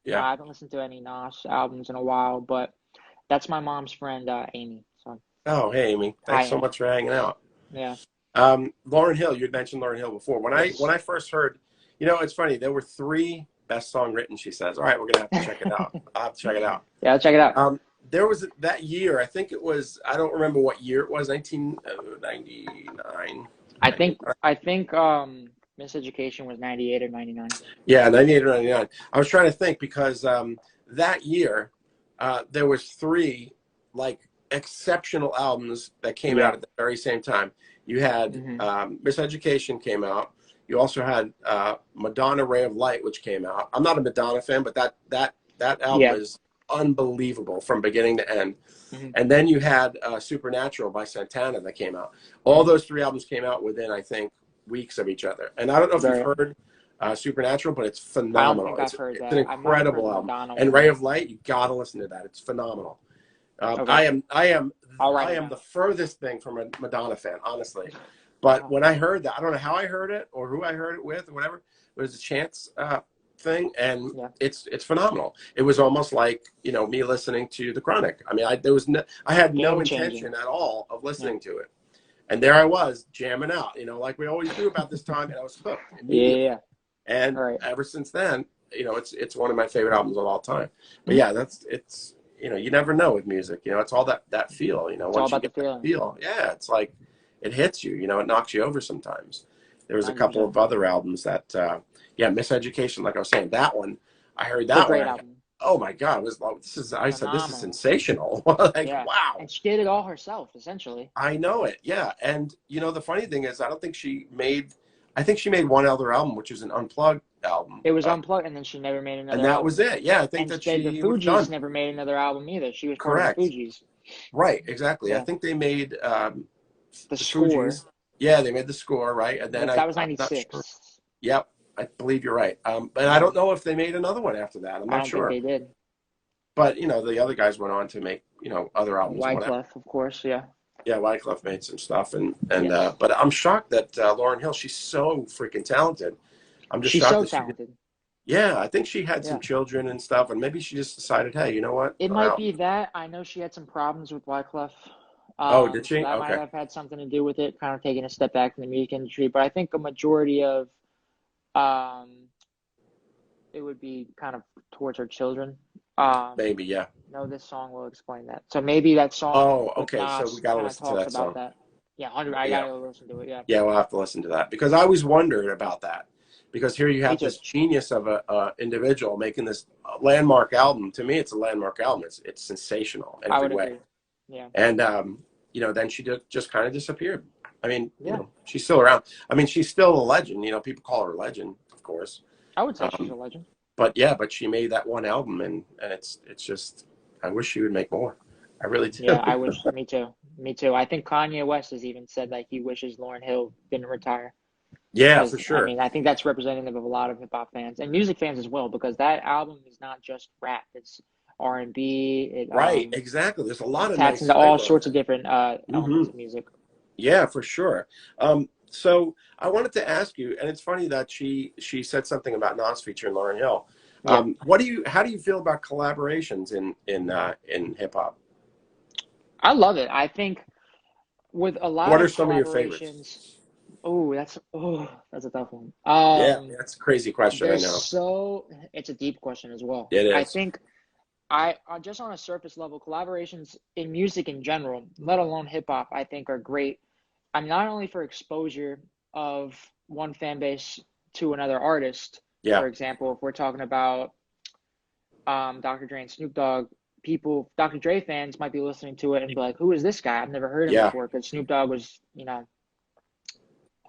[SPEAKER 1] Yeah.
[SPEAKER 2] I haven't listened to any Nas albums in a while, but that's my mom's friend, Amy. So
[SPEAKER 1] Oh, hey, Amy.
[SPEAKER 2] hi,
[SPEAKER 1] Thanks so
[SPEAKER 2] Amy.
[SPEAKER 1] much for hanging out.
[SPEAKER 2] Yeah.
[SPEAKER 1] Lauryn Hill, you had mentioned Lauryn Hill before. When
[SPEAKER 2] Yes.
[SPEAKER 1] I first heard, it's funny. There were three best song written. She says, "All right, we're gonna have to check it out. I'll have to check it out."
[SPEAKER 2] Yeah, I'll check it out.
[SPEAKER 1] There was that year. I think it was. I don't remember what year it was. 1999.
[SPEAKER 2] I think Miseducation was 98 or 99.
[SPEAKER 1] Yeah, 98 or 99. I was trying to think because that year there was three like exceptional albums that came out
[SPEAKER 2] Yeah.
[SPEAKER 1] at the very same time. You had
[SPEAKER 2] Hmm.
[SPEAKER 1] Miseducation came out. You also had Madonna Ray of Light, which came out. I'm not a Madonna fan, but that album
[SPEAKER 2] Yeah.
[SPEAKER 1] is unbelievable from beginning to end.
[SPEAKER 2] Hmm.
[SPEAKER 1] And then you had Supernatural by Santana that came out. All those three albums came out within, I think, weeks of each other. And I don't know if you've
[SPEAKER 2] Right.
[SPEAKER 1] heard Supernatural, but it's
[SPEAKER 2] I don't
[SPEAKER 1] phenomenal.
[SPEAKER 2] think I've heard
[SPEAKER 1] It's an
[SPEAKER 2] that. I might have heard
[SPEAKER 1] incredible
[SPEAKER 2] the
[SPEAKER 1] album.
[SPEAKER 2] Madonna
[SPEAKER 1] And
[SPEAKER 2] one.
[SPEAKER 1] Ray of Light, you gotta listen to that. It's phenomenal.
[SPEAKER 2] Okay.
[SPEAKER 1] I
[SPEAKER 2] I'll write it
[SPEAKER 1] am
[SPEAKER 2] down.
[SPEAKER 1] the furthest thing from a Madonna fan, honestly. But when I heard that, I don't know how I heard it or who I heard it with or whatever. It was a chance thing, and
[SPEAKER 2] Yeah.
[SPEAKER 1] it's phenomenal. It was almost like me listening to The Chronic. I mean, I had no
[SPEAKER 2] Game changing.
[SPEAKER 1] intention at all of listening to it, and there I was jamming out, like we always do about this time, and I was hooked immediately.
[SPEAKER 2] Yeah.
[SPEAKER 1] And
[SPEAKER 2] All right.
[SPEAKER 1] ever since then, it's one of my favorite albums of all time. But yeah, it's you never know with music. It's all that feel.
[SPEAKER 2] It's all
[SPEAKER 1] Once you
[SPEAKER 2] about the
[SPEAKER 1] get that
[SPEAKER 2] feeling.
[SPEAKER 1] feel, yeah, it's like it hits you. It knocks you over sometimes. There was a couple
[SPEAKER 2] 100%.
[SPEAKER 1] of other albums that, Miseducation, like I was saying, that one, I heard
[SPEAKER 2] It's a
[SPEAKER 1] that
[SPEAKER 2] great
[SPEAKER 1] one.
[SPEAKER 2] album.
[SPEAKER 1] Oh my God, it was like I said, this is
[SPEAKER 2] Phenomenal.
[SPEAKER 1] sensational. Like,
[SPEAKER 2] Yeah.
[SPEAKER 1] wow.
[SPEAKER 2] And she did it all herself, essentially.
[SPEAKER 1] I know it. Yeah. And the funny thing is, I think she made one other album, which was an unplugged album.
[SPEAKER 2] It was unplugged, and then she never made another
[SPEAKER 1] and that
[SPEAKER 2] album.
[SPEAKER 1] was it. Yeah. I think
[SPEAKER 2] And
[SPEAKER 1] that
[SPEAKER 2] the
[SPEAKER 1] she was
[SPEAKER 2] Fugees
[SPEAKER 1] done.
[SPEAKER 2] never made another album either. She was part of
[SPEAKER 1] Correct.
[SPEAKER 2] the Fugees.
[SPEAKER 1] Right. Exactly.
[SPEAKER 2] Yeah.
[SPEAKER 1] I think they made
[SPEAKER 2] The score.
[SPEAKER 1] Fugees. Yeah, they made the score, right? And then
[SPEAKER 2] That was
[SPEAKER 1] I'm not
[SPEAKER 2] 96.
[SPEAKER 1] sure. Yep, I believe you're right. But I don't know if they made another one after that. I'm
[SPEAKER 2] I
[SPEAKER 1] not
[SPEAKER 2] don't
[SPEAKER 1] sure.
[SPEAKER 2] think they did.
[SPEAKER 1] But the other guys went on to make other albums. And whatever.
[SPEAKER 2] Wyclef, of course. Yeah.
[SPEAKER 1] Yeah, Wyclef made some stuff, and
[SPEAKER 2] Yes.
[SPEAKER 1] but I'm shocked that Lauryn Hill. She's so freaking talented. I'm just
[SPEAKER 2] She's
[SPEAKER 1] shocked
[SPEAKER 2] so
[SPEAKER 1] that
[SPEAKER 2] talented.
[SPEAKER 1] yeah, I think she had some
[SPEAKER 2] Yeah.
[SPEAKER 1] children and stuff, and maybe she just decided, hey, you know what?
[SPEAKER 2] It
[SPEAKER 1] I'm
[SPEAKER 2] might
[SPEAKER 1] out.
[SPEAKER 2] be that. I know she had some problems with Wyclef.
[SPEAKER 1] Oh, did she?
[SPEAKER 2] So that might
[SPEAKER 1] Okay.
[SPEAKER 2] have had something to do with it, kind of taking a step back from the music industry. But I think a majority of it would be kind of towards her children.
[SPEAKER 1] Maybe, yeah.
[SPEAKER 2] No, this song will explain that. So maybe that song
[SPEAKER 1] Oh,
[SPEAKER 2] with
[SPEAKER 1] okay. So
[SPEAKER 2] Nas
[SPEAKER 1] we gotta
[SPEAKER 2] kind of
[SPEAKER 1] listen to
[SPEAKER 2] talks
[SPEAKER 1] that
[SPEAKER 2] about
[SPEAKER 1] song.
[SPEAKER 2] that. Yeah, 100. I
[SPEAKER 1] Yeah.
[SPEAKER 2] gotta listen to it. Yeah.
[SPEAKER 1] Yeah, we'll have to listen to that because I always wondered about that. Because here you
[SPEAKER 2] Me
[SPEAKER 1] have
[SPEAKER 2] too.
[SPEAKER 1] this genius of a individual making this landmark album. To me, it's a landmark album. It's sensational in
[SPEAKER 2] I
[SPEAKER 1] every
[SPEAKER 2] would
[SPEAKER 1] way.
[SPEAKER 2] agree. Yeah.
[SPEAKER 1] And then she just kind of disappeared. I mean,
[SPEAKER 2] Yeah.
[SPEAKER 1] she's still around. I mean, she's still a legend. People call her a legend, of course.
[SPEAKER 2] I would say she's a legend.
[SPEAKER 1] But she made that one album, and it's just. I wish she would make more. I really do.
[SPEAKER 2] Yeah, I wish. Me too. Me too. I think Kanye West has even said that he wishes Lauryn Hill didn't retire.
[SPEAKER 1] Yeah, for sure.
[SPEAKER 2] I mean, I think that's representative of a lot of hip hop fans and music fans as well, because that album is not just rap; it's R&B.
[SPEAKER 1] Right, exactly. There's a lot of
[SPEAKER 2] taps
[SPEAKER 1] nice
[SPEAKER 2] into all
[SPEAKER 1] flavor.
[SPEAKER 2] sorts of different elements of music.
[SPEAKER 1] Yeah, for sure. So I wanted to ask you, and it's funny that she said something about Nas featuring Lauryn Hill.
[SPEAKER 2] Yeah.
[SPEAKER 1] How do you feel about collaborations in hip hop?
[SPEAKER 2] I love it. I think with a lot
[SPEAKER 1] What are
[SPEAKER 2] of
[SPEAKER 1] some of your
[SPEAKER 2] collaborations,
[SPEAKER 1] favorites?
[SPEAKER 2] That's a tough one.
[SPEAKER 1] Yeah, that's a crazy question. I know.
[SPEAKER 2] It's a deep question as well.
[SPEAKER 1] It
[SPEAKER 2] I
[SPEAKER 1] is.
[SPEAKER 2] think just on a surface level, collaborations in music in general, let alone hip hop, I think are great. I'm not only for exposure of one fan base to another artist.
[SPEAKER 1] Yeah.
[SPEAKER 2] For example, if we're talking about Dr. Dre and Snoop Dogg, Dr. Dre fans might be listening to it and be like, "Who is this guy? I've never heard him
[SPEAKER 1] Yeah.
[SPEAKER 2] before." Because Snoop Dogg was, unknown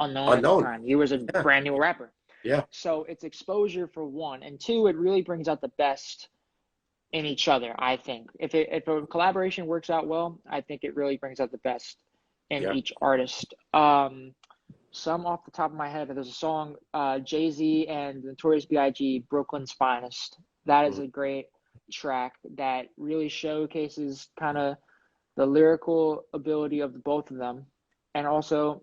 [SPEAKER 2] at the
[SPEAKER 1] Unknown.
[SPEAKER 2] time. He was a
[SPEAKER 1] Yeah.
[SPEAKER 2] brand new rapper.
[SPEAKER 1] Yeah.
[SPEAKER 2] So it's exposure for one, and two, it really brings out the best in each other. I think if a collaboration works out well, I think it really brings out the best in
[SPEAKER 1] Yeah.
[SPEAKER 2] each artist. Some off the top of my head, there's a song, Jay-Z and Notorious B.I.G., Brooklyn's Finest. That is
[SPEAKER 1] Mhm.
[SPEAKER 2] a great track that really showcases kind of the lyrical ability of the both of them. And also,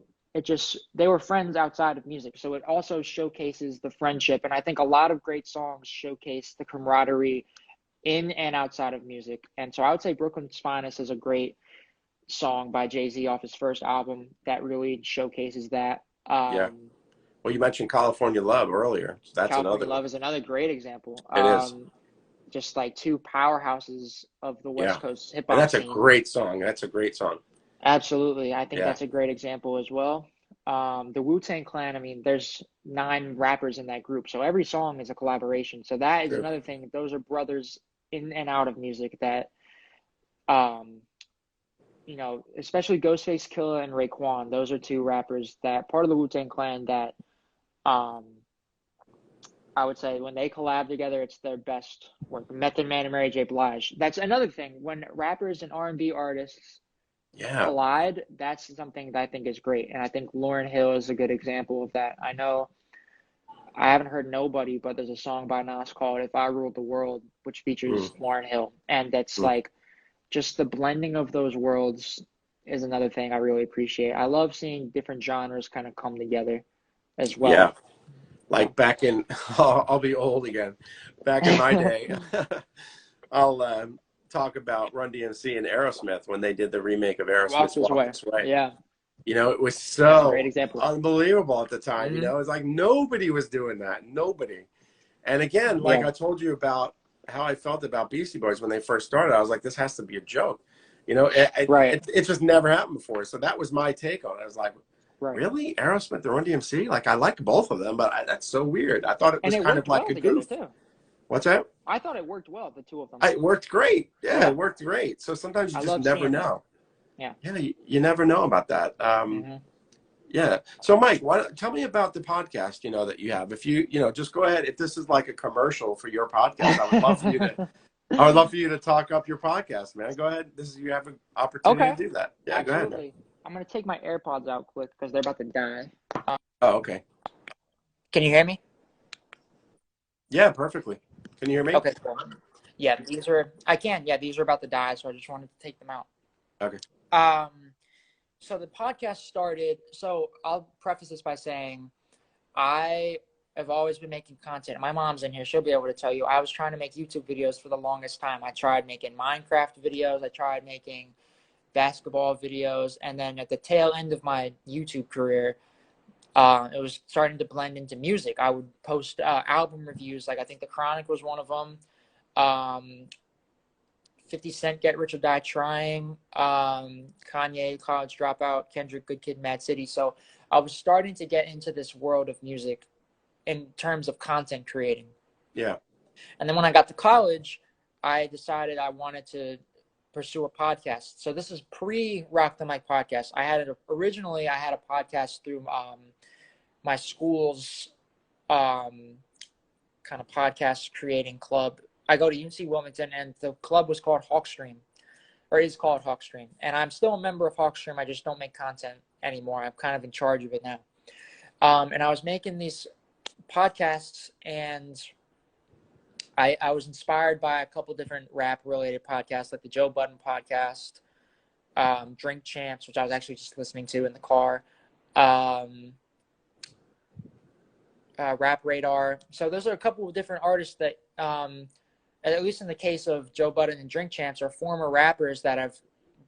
[SPEAKER 2] they were friends outside of music. So it also showcases the friendship. And I think a lot of great songs showcase the camaraderie in and outside of music. And so I would say Brooklyn's Finest is a great song by Jay-Z off his first album that really showcases that.
[SPEAKER 1] Yeah. Well, you mentioned California Love earlier. So that's
[SPEAKER 2] California
[SPEAKER 1] another one.
[SPEAKER 2] Love is another great example.
[SPEAKER 1] It is.
[SPEAKER 2] Just like two powerhouses of the
[SPEAKER 1] Yeah.
[SPEAKER 2] West Coast hip
[SPEAKER 1] And
[SPEAKER 2] hop
[SPEAKER 1] that's a
[SPEAKER 2] scene.
[SPEAKER 1] great song. That's a great song.
[SPEAKER 2] Absolutely. I think
[SPEAKER 1] Yeah.
[SPEAKER 2] that's a great example as well. The Wu-Tang Clan, I mean, there's 9 rappers in that group, so every song is a collaboration. So that is
[SPEAKER 1] True.
[SPEAKER 2] another thing. Those are brothers in and out of music that, um, especially Ghostface Killah and Raekwon. Those are 2 rappers that part of the Wu-Tang Clan that, um, I would say when they collab together, it's their best work. Method Man and Mary J. Blige. That's another thing. When rappers and R&B artists
[SPEAKER 1] Yeah.
[SPEAKER 2] collide, that's something that I think is great. And I think Lauryn Hill is a good example of that. I know I haven't heard Nobody, but there's a song by Nas called If I Ruled the World, which features Lauryn Hill. And that's
[SPEAKER 1] Mm.
[SPEAKER 2] like just the blending of those worlds is another thing I really appreciate. I love seeing different genres kind of come together as
[SPEAKER 1] Yeah.
[SPEAKER 2] well.
[SPEAKER 1] Like back in, I'll be old again. Back in my day, I'll talk about Run DMC and Aerosmith when they did the remake of Aerosmith's
[SPEAKER 2] Walk This
[SPEAKER 1] Walk
[SPEAKER 2] Way.
[SPEAKER 1] This Way.
[SPEAKER 2] Yeah.
[SPEAKER 1] It was
[SPEAKER 2] Great
[SPEAKER 1] so
[SPEAKER 2] example.
[SPEAKER 1] unbelievable at the time.
[SPEAKER 2] Mm-hmm.
[SPEAKER 1] It was like nobody was doing that. Nobody. And again, like
[SPEAKER 2] Yeah.
[SPEAKER 1] I told you about how I felt about Beastie Boys when they first started, I was like, this has to be a joke.
[SPEAKER 2] Right.
[SPEAKER 1] It just never happened before. So that was my take on it. I was like,
[SPEAKER 2] Right.
[SPEAKER 1] really? Aerosmith and Run DMC? Like, I like both of them, but that's so weird. I thought it was
[SPEAKER 2] And it
[SPEAKER 1] kind of
[SPEAKER 2] worked
[SPEAKER 1] like
[SPEAKER 2] well
[SPEAKER 1] a
[SPEAKER 2] together
[SPEAKER 1] goof.
[SPEAKER 2] too.
[SPEAKER 1] What's that?
[SPEAKER 2] I thought it worked well, the 2 of them.
[SPEAKER 1] It worked great. Yeah,
[SPEAKER 2] Yeah.
[SPEAKER 1] it worked great. So sometimes you
[SPEAKER 2] I
[SPEAKER 1] just
[SPEAKER 2] love
[SPEAKER 1] never
[SPEAKER 2] seeing
[SPEAKER 1] know.
[SPEAKER 2] that.
[SPEAKER 1] Yeah, you never know about that.
[SPEAKER 2] Mm-hmm.
[SPEAKER 1] Yeah. So, Mike, tell me about the podcast, that you have. If you, just go ahead. If this is like a commercial for your podcast, I would love for you to talk up your podcast, man. Go ahead. You have an opportunity
[SPEAKER 2] Okay.
[SPEAKER 1] to do that. Yeah,
[SPEAKER 2] Absolutely.
[SPEAKER 1] go ahead, man.
[SPEAKER 2] I'm going to take my AirPods out quick because they're about to die.
[SPEAKER 1] Oh, okay.
[SPEAKER 2] Can you hear me?
[SPEAKER 1] Yeah, perfectly. Can you hear me?
[SPEAKER 2] Okay, cool. Yeah, I can. Yeah, these are about to die, so I just wanted to take them out.
[SPEAKER 1] Okay.
[SPEAKER 2] So the podcast started, so I'll preface this by saying I have always been making content. My mom's in here. She'll be able to tell you. I was trying to make YouTube videos for the longest time. I tried making Minecraft videos. I tried making basketball videos. And then at the tail end of my YouTube career, it was starting to blend into music. I would post album reviews. Like I think The Chronic was one of them. 50 Cent, Get Rich or Die Trying, Kanye, College Dropout, Kendrick, Good Kid, Mad City. So I was starting to get into this world of music in terms of content creating.
[SPEAKER 1] Yeah.
[SPEAKER 2] And then when I got to college, I decided I wanted to pursue a podcast. So this is pre-Rock the Mic podcast. Originally I had a podcast through my school's kind of podcast creating club. I go to UNC Wilmington, and the club was called Hawkstream, or is called Hawkstream. And I'm still a member of Hawkstream. I just don't make content anymore. I'm kind of in charge of it now. And I was making these podcasts, and I was inspired by a couple different rap-related podcasts, like the Joe Budden podcast, Drink Champs, which I was actually just listening to in the car, Rap Radar. So those are a couple of different artists that, at least in the case of Joe Budden and Drink Champs, are former rappers that have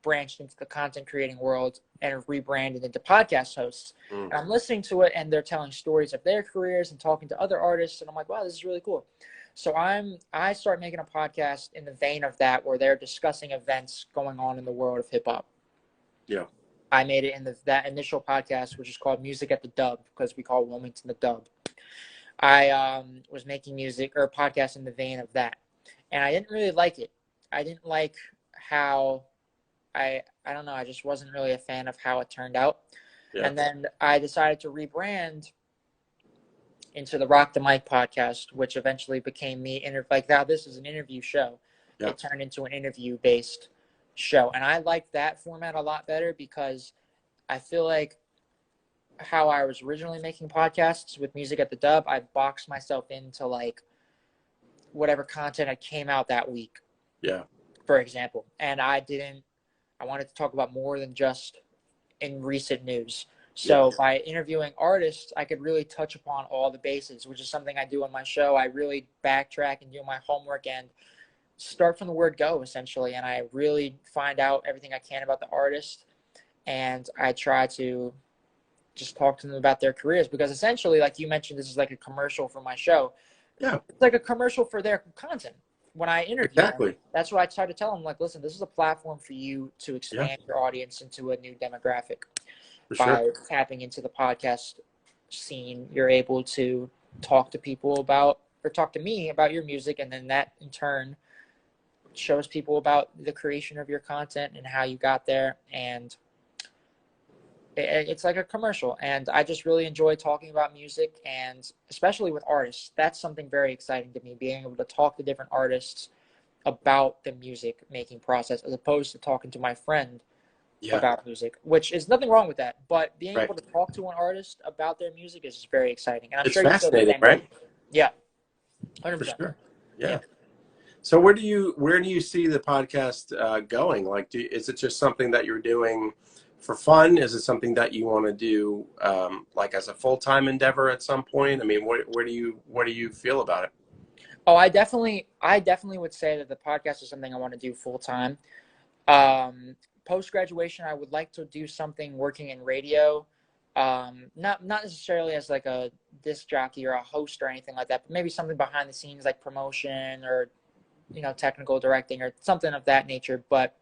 [SPEAKER 2] branched into the content creating world and have rebranded into podcast hosts.
[SPEAKER 1] Mm.
[SPEAKER 2] And I'm listening to it, and they're telling stories of their careers and talking to other artists, and I'm like, wow, this is really cool. So I start making a podcast in the vein of that, where they're discussing events going on in the world of hip hop.
[SPEAKER 1] Yeah.
[SPEAKER 2] I made it in that initial podcast, which is called Music at the Dub, because we call Wilmington the Dub. I was making music or a podcast in the vein of that, and I didn't really like it. I didn't like how I don't know. I just wasn't really a fan of how it turned out. Yeah. And then I decided to rebrand into the Rock the Mic podcast, which eventually became me. Like now, this is an interview show. Yeah. It turned into an interview-based show, and I like that format a lot better because I feel like how I was originally making podcasts with Music at the Dub, I boxed myself into like whatever content had came out that week.
[SPEAKER 1] Yeah.
[SPEAKER 2] For example, and I wanted to talk about more than just in recent news. So yeah. By interviewing artists, I could really touch upon all the bases, which is something I do on my show. I really backtrack and do my homework and start from the word go, essentially. And I really find out everything I can about the artist. And I try to just talk to them about their careers, because essentially, like you mentioned, this is like a commercial for my show.
[SPEAKER 1] Yeah.
[SPEAKER 2] It's like a commercial for their content. When I interview them, that's what I try to tell them. Like, listen, this is a platform for you to expand your audience into a new demographic. By tapping into the podcast scene, you're able to talk to people about, or talk to me about your music, and then that in turn shows people about the creation of your content and how you got there. And it's like a commercial, and I just really enjoy talking about music, and especially with artists. That's something very exciting to me, being able to talk to different artists about the music making process, as opposed to talking to my friend about music, which is nothing wrong with that. But being able to talk to an artist about their music is very exciting. And I'm
[SPEAKER 1] it's
[SPEAKER 2] sure
[SPEAKER 1] fascinating, right?
[SPEAKER 2] Yeah. 100%.
[SPEAKER 1] For sure. Yeah. So where do you see the podcast going? Like, is it just something that you're doing for fun? Is it something that you want to do like as a full-time endeavor at some point? I mean, what do you feel about it?
[SPEAKER 2] Oh, I definitely would say that the podcast is something I want to do full-time. Post-graduation, I would like to do something working in radio, not necessarily as like a disc jockey or a host or anything like that, but maybe something behind the scenes like promotion or, technical directing or something of that nature. But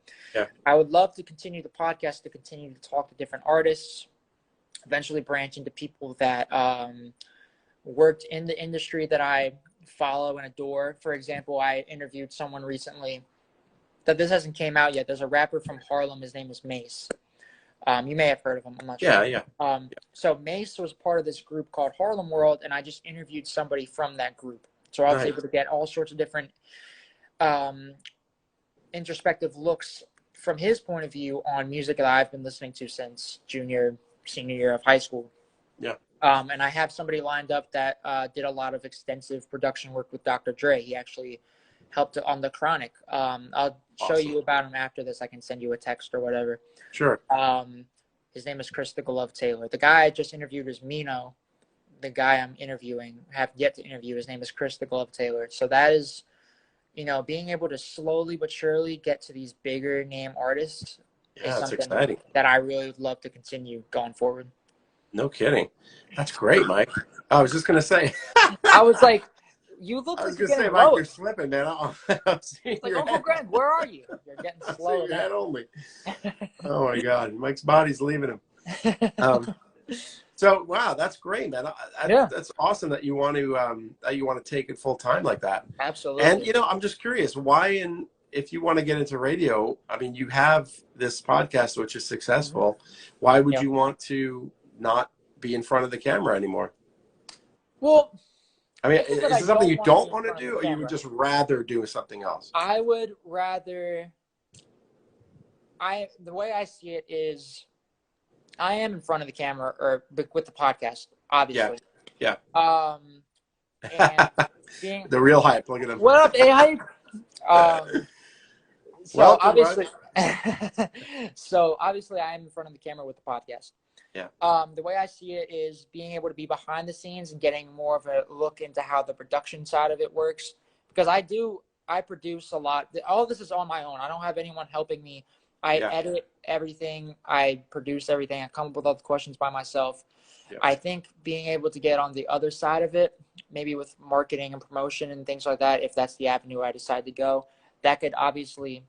[SPEAKER 2] I would love to continue the podcast, to continue to talk to different artists, eventually branch into people that worked in the industry that I follow and adore. For example, I interviewed someone recently that this hasn't came out yet. There's a rapper from Harlem. His name is Mace. You may have heard of him. I'm not sure.
[SPEAKER 1] Yeah.
[SPEAKER 2] So Mace was part of this group called Harlem World, and I just interviewed somebody from that group. So I was able to get all sorts of different introspective looks from his point of view on music that I've been listening to since senior year of high school.
[SPEAKER 1] Yeah.
[SPEAKER 2] And I have somebody lined up that did a lot of extensive production work with Dr. Dre. He actually helped on the Chronic. I'll show you about him after this. I can send you a text or whatever.
[SPEAKER 1] Sure.
[SPEAKER 2] His name is Chris the Glove Taylor. The guy I just interviewed is Mino. The guy I'm interviewing, have yet to interview, his name is Chris the Glove Taylor. So that is, being able to slowly but surely get to these bigger name artists is something exciting that I really would love to continue going forward.
[SPEAKER 1] No kidding. That's great, Mike. I was just going to say.
[SPEAKER 2] I was like, you look like you're getting
[SPEAKER 1] Mike, you're slipping, man.
[SPEAKER 2] Like, Uncle Greg, where are you? You're getting slow.
[SPEAKER 1] Your head only. Oh, my God. Mike's body's leaving him. So, wow, that's great, man. That's awesome that you want to take it full time like that.
[SPEAKER 2] Absolutely.
[SPEAKER 1] And, I'm just curious, if you want to get into radio, I mean, you have this podcast, which is successful. Why would you want to not be in front of the camera anymore?
[SPEAKER 2] Well,
[SPEAKER 1] I mean, is it something you don't want to do, or you would just rather do something else?
[SPEAKER 2] I would rather. The way I see it is, I am in front of the camera, or with the podcast, obviously.
[SPEAKER 1] Yeah.
[SPEAKER 2] And being
[SPEAKER 1] the real hype. Look at him.
[SPEAKER 2] What up, A hype? So obviously, I am in front of the camera with the podcast.
[SPEAKER 1] Yeah.
[SPEAKER 2] The way I see it is being able to be behind the scenes and getting more of a look into how the production side of it works, because I produce a lot. All of this is on my own. I don't have anyone helping me I edit everything. I produce everything. I come up with all the questions by myself.
[SPEAKER 1] Yep.
[SPEAKER 2] I think being able to get on the other side of it, maybe with marketing and promotion and things like that, if that's the avenue I decide to go, that could obviously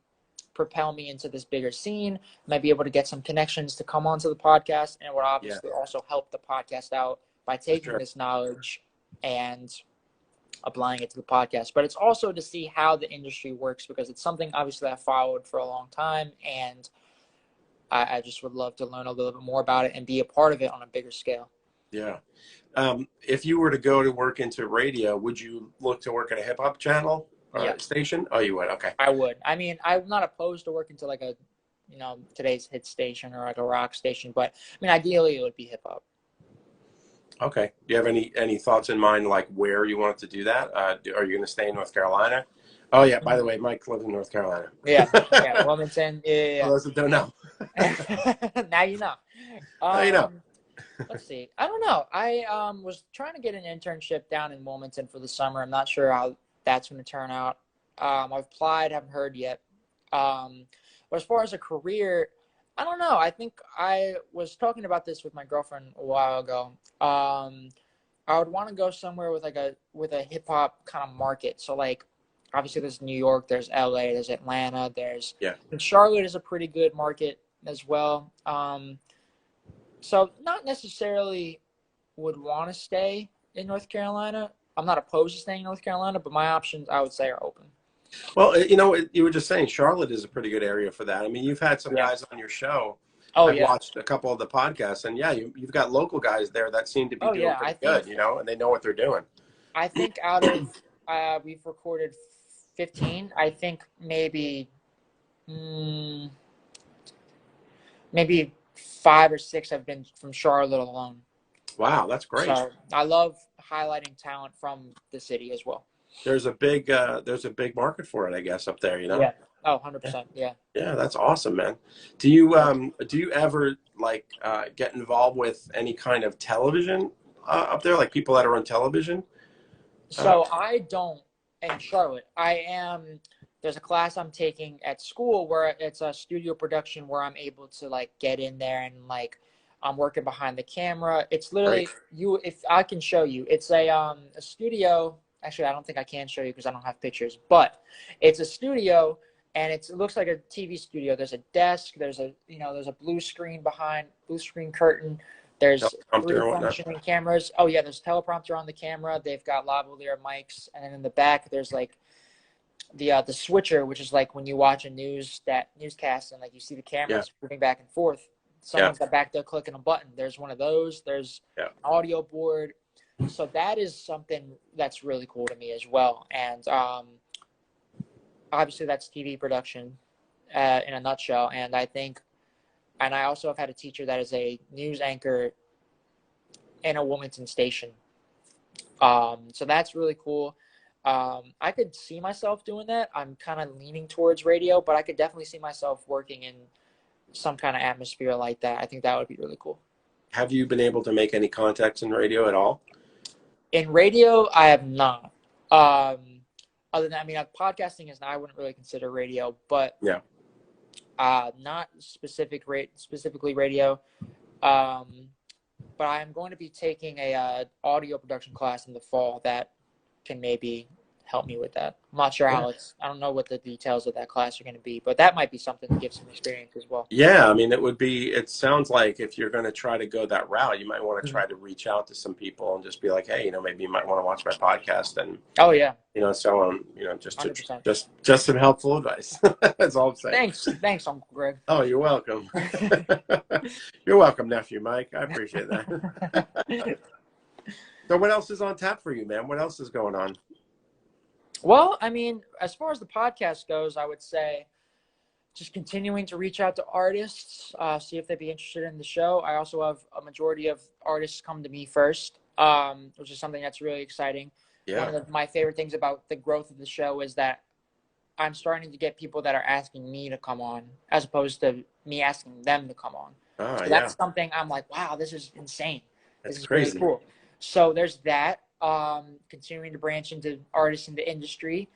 [SPEAKER 2] propel me into this bigger scene. Might be able to get some connections to come onto the podcast, and it would obviously also help the podcast out by taking this knowledge and applying it to the podcast. But it's also to see how the industry works, because it's something obviously I followed for a long time, and I just would love to learn a little bit more about it and be a part of it on a bigger scale.
[SPEAKER 1] Yeah. If you were to go to work into radio, would you look to work at a hip hop channel or station? Oh, you would. Okay.
[SPEAKER 2] I would. I mean, I'm not opposed to working to like a, today's hit station or like a rock station, but I mean, ideally it would be hip hop.
[SPEAKER 1] Okay. Do you have any thoughts in mind, like where you want to do that? Are you going to stay in North Carolina? Oh yeah. By the way, Mike lives in North Carolina.
[SPEAKER 2] Yeah. Wilmington. Yeah.
[SPEAKER 1] For those that don't know.
[SPEAKER 2] Now you know.
[SPEAKER 1] Now you know.
[SPEAKER 2] Let's see. I don't know. I was trying to get an internship down in Wilmington for the summer. I'm not sure how that's going to turn out. I've applied, haven't heard yet. But as far as a career, I don't know. I think I was talking about this with my girlfriend a while ago. I would want to go somewhere with a hip hop kind of market. So like, obviously there's New York, there's LA, there's Atlanta, and Charlotte is a pretty good market as well. So not necessarily would want to stay in North Carolina. I'm not opposed to staying in North Carolina, but my options, I would say, are open.
[SPEAKER 1] Well, you were just saying Charlotte is a pretty good area for that. I mean, you've had some guys on your show. I've watched a couple of the podcasts, and you've got local guys there that seem to be doing pretty good, and they know what they're doing.
[SPEAKER 2] I think out of, we've recorded 15, I think maybe 5 or 6 have been from Charlotte alone.
[SPEAKER 1] Wow, that's great.
[SPEAKER 2] So I love highlighting talent from the city as well.
[SPEAKER 1] There's a big market for it, I guess, up there,
[SPEAKER 2] Yeah. Oh, 100%. Yeah.
[SPEAKER 1] Yeah, that's awesome, man. Do you ever get involved with any kind of television up there, like people that are on television?
[SPEAKER 2] So I don't in Charlotte. There's a class I'm taking at school where it's a studio production where I'm able to get in there and I'm working behind the camera. It's literally if I can show you, it's a studio. Actually, I don't think I can show you because I don't have pictures, but it's a studio and it looks like a TV studio. There's a desk, there's a blue screen curtain. There's 3 functioning cameras. Oh yeah, there's a teleprompter on the camera. They've got lavalier mics, and then in the back there's the switcher, which is when you watch a newscast and you see the cameras moving back and forth. Someone's back there clicking a button. There's one of those. There's an audio board. So that is something that's really cool to me as well. And obviously that's TV production in a nutshell. And I also have had a teacher that is a news anchor in a Wilmington station. So that's really cool. I could see myself doing that. I'm kind of leaning towards radio, but I could definitely see myself working in some kind of atmosphere like that. I think that would be really cool.
[SPEAKER 1] Have you been able to make any contacts in radio at all?
[SPEAKER 2] In radio, I have not. Other than, podcasting I wouldn't really consider radio, but not specifically radio. But I'm going to be taking a audio production class in the fall that can maybe help me with that. I'm not sure how I don't know what the details of that class are going to be, but that might be something to give some experience as well. Yeah,
[SPEAKER 1] it sounds like if you're going to try to go that route, you might want to try to reach out to some people and just be like, hey, maybe you might want to watch my podcast and so on, just some helpful advice. That's all I'm saying.
[SPEAKER 2] Thanks, Uncle Greg.
[SPEAKER 1] Oh, you're welcome. You're welcome, nephew Mike. I appreciate that. So what else is on tap for you, man? What else is going on?
[SPEAKER 2] Well, as far as the podcast goes, I would say just continuing to reach out to artists, see if they'd be interested in the show. I also have a majority of artists come to me first, which is something that's really exciting. Yeah. One of my favorite things about the growth of the show is that I'm starting to get people that are asking me to come on as opposed to me asking them to come on. So that's something I'm like, wow, this is insane. This is crazy. Really cool. So there's that. Continuing to branch into artists in the industry.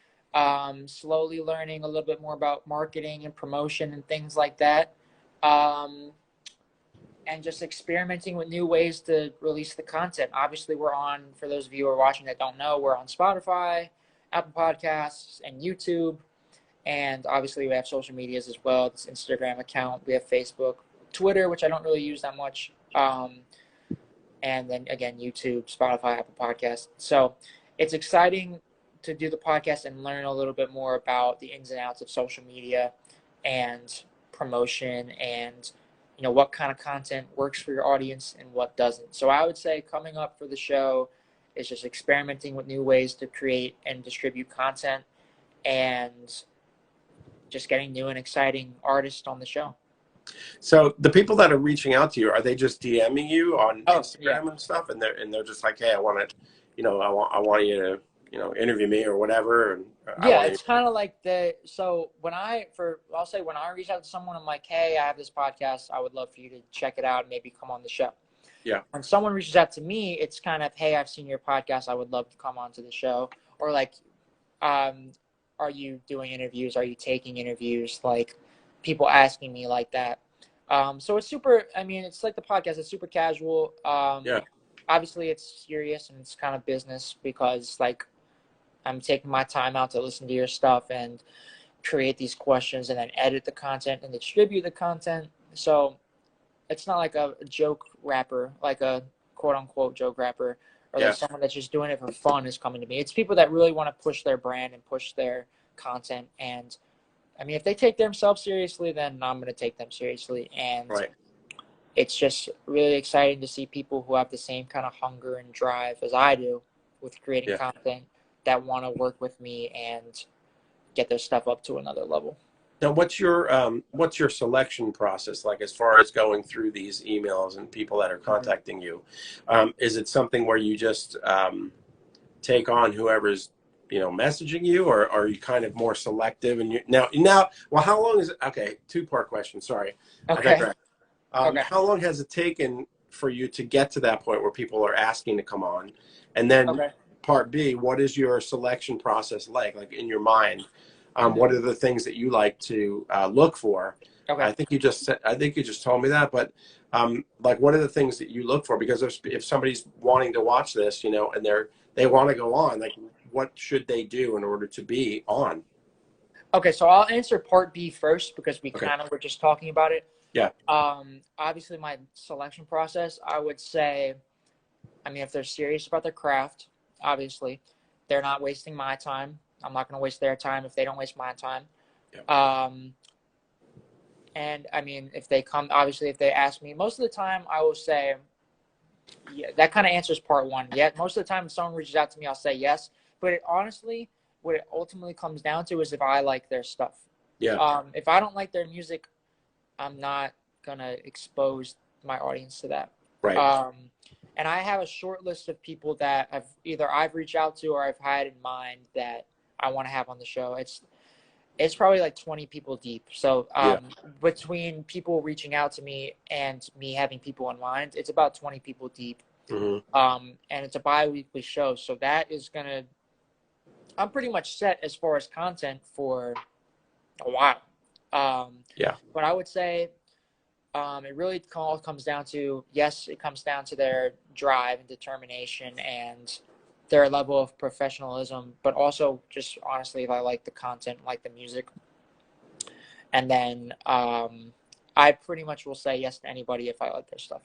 [SPEAKER 2] slowly learning a little bit more about marketing and promotion and things like that. Um, and just experimenting with new ways to release the content. Obviously, we're on, for those of you who are watching that don't know, we're on Spotify, Apple Podcasts, and YouTube. And obviously, we have social medias as well. This Instagram account, we have Facebook, Twitter, which I don't really use that much. And then again, YouTube, Spotify, Apple Podcasts. So it's exciting to do the podcast and learn a little bit more about the ins and outs of social media and promotion, and what kind of content works for your audience and what doesn't. So I would say coming up for the show is just experimenting with new ways to create and distribute content, and just getting new and exciting artists on the show.
[SPEAKER 1] So the people that are reaching out to you, are they just DMing you on Instagram and stuff, and they're just like, hey, I want to, I want you to, interview me or whatever? And
[SPEAKER 2] it's kind of like so when I'll say when I reach out to someone, I'm like, hey, I have this podcast, I would love for you to check it out and maybe come on the show.
[SPEAKER 1] Yeah.
[SPEAKER 2] When someone reaches out to me, it's kind of, hey, I've seen your podcast, I would love to come on to the show. Or like, are you doing interviews? Are you taking interviews? Like, people asking me like that. So it's it's like the podcast, it's super casual. Obviously it's serious and it's kind of business, because like I'm taking my time out to listen to your stuff and create these questions and then edit the content and distribute the content. So it's not like a joke rapper, like a quote unquote joke rapper, or like someone that's just doing it for fun is coming to me. It's people that really want to push their brand and push their content. And I mean, if they take themselves seriously, then I'm going to take them seriously. And it's just really exciting to see people who have the same kind of hunger and drive as I do with creating content, that want to work with me and get their stuff up to another level.
[SPEAKER 1] Now, what's your selection process like, as far as going through these emails and people that are contacting you? Is it something where you just take on whoever's messaging you, or are you kind of more selective? And now, well, how long is it? Okay, two-part question. Sorry.
[SPEAKER 2] Okay.
[SPEAKER 1] How long has it taken for you to get to that point where people are asking to come on? And then part B, what is your selection process like in your mind? What are the things that you like to look for? I think you just told me that, but like, what are the things that you look for? Because if somebody's wanting to watch this, and they want to go on, like, what should they do in order to be on?
[SPEAKER 2] Okay, so I'll answer part B first, because we kind of were just talking about it.
[SPEAKER 1] Yeah.
[SPEAKER 2] Obviously, my selection process, I would say, if they're serious about their craft, obviously, they're not wasting my time. I'm not going to waste their time if they don't waste my time. Yeah. And if they come, obviously, if they ask me, most of the time I will say, that kind of answers part one. Yeah, most of the time if someone reaches out to me, I'll say yes. But honestly, what it ultimately comes down to is if I like their stuff.
[SPEAKER 1] Yeah.
[SPEAKER 2] If I don't like their music, I'm not going to expose my audience to that.
[SPEAKER 1] Right.
[SPEAKER 2] And I have a short list of people that I've reached out to, or I've had in mind that I want to have on the show. It's probably like 20 people deep. So between people reaching out to me and me having people in mind, it's about 20 people deep. Mm-hmm. And it's a bi-weekly show. So that is I'm pretty much set as far as content for a while. But I would say it really all comes down to, it comes down to their drive and determination and their level of professionalism, but also just honestly, if I like the content, like the music. And then I pretty much will say yes to anybody if I like their stuff.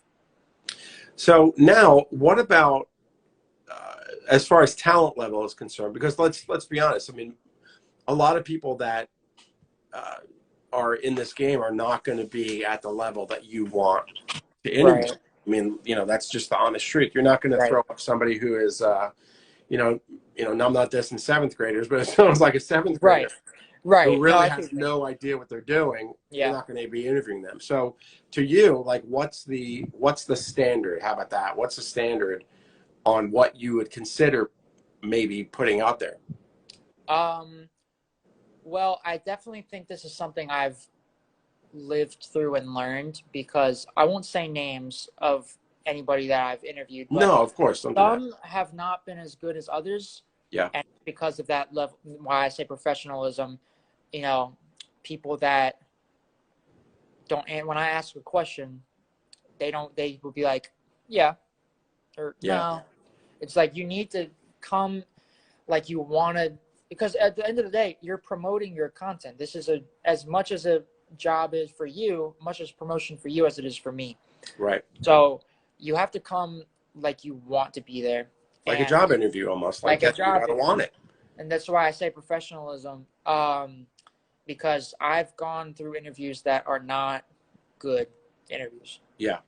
[SPEAKER 1] So now, what about as far as talent level is concerned? Because let's be honest. A lot of people that are in this game are not going to be at the level that you want to interview. Right. That's just the honest truth. You're not going to throw up somebody who is, I'm not dissing seventh graders, but it sounds like a seventh grader.
[SPEAKER 2] Right.
[SPEAKER 1] Who really has no idea what they're doing. Yeah. You're not going to be interviewing them. So to you, like, what's the standard? How about that? What's the standard on what you would consider maybe putting out there?
[SPEAKER 2] Well, I definitely think this is something I've lived through and learned, because I won't say names of anybody that I've interviewed. But
[SPEAKER 1] no, of course.
[SPEAKER 2] Some have not been as good as others.
[SPEAKER 1] Yeah.
[SPEAKER 2] And because of that level, why I say professionalism, you know, people that don't, and when I ask a question, they will be like, yeah, or no. It's like, you need to come like you want to, because at the end of the day, you're promoting your content. This is as much as a job is for you, much as promotion for you as it is for me.
[SPEAKER 1] Right.
[SPEAKER 2] So you have to come like you want to be there.
[SPEAKER 1] Like a job interview almost. Like
[SPEAKER 2] a job.
[SPEAKER 1] You gotta want it.
[SPEAKER 2] And that's why I say professionalism, because I've gone through interviews that are not good interviews.
[SPEAKER 1] Yeah.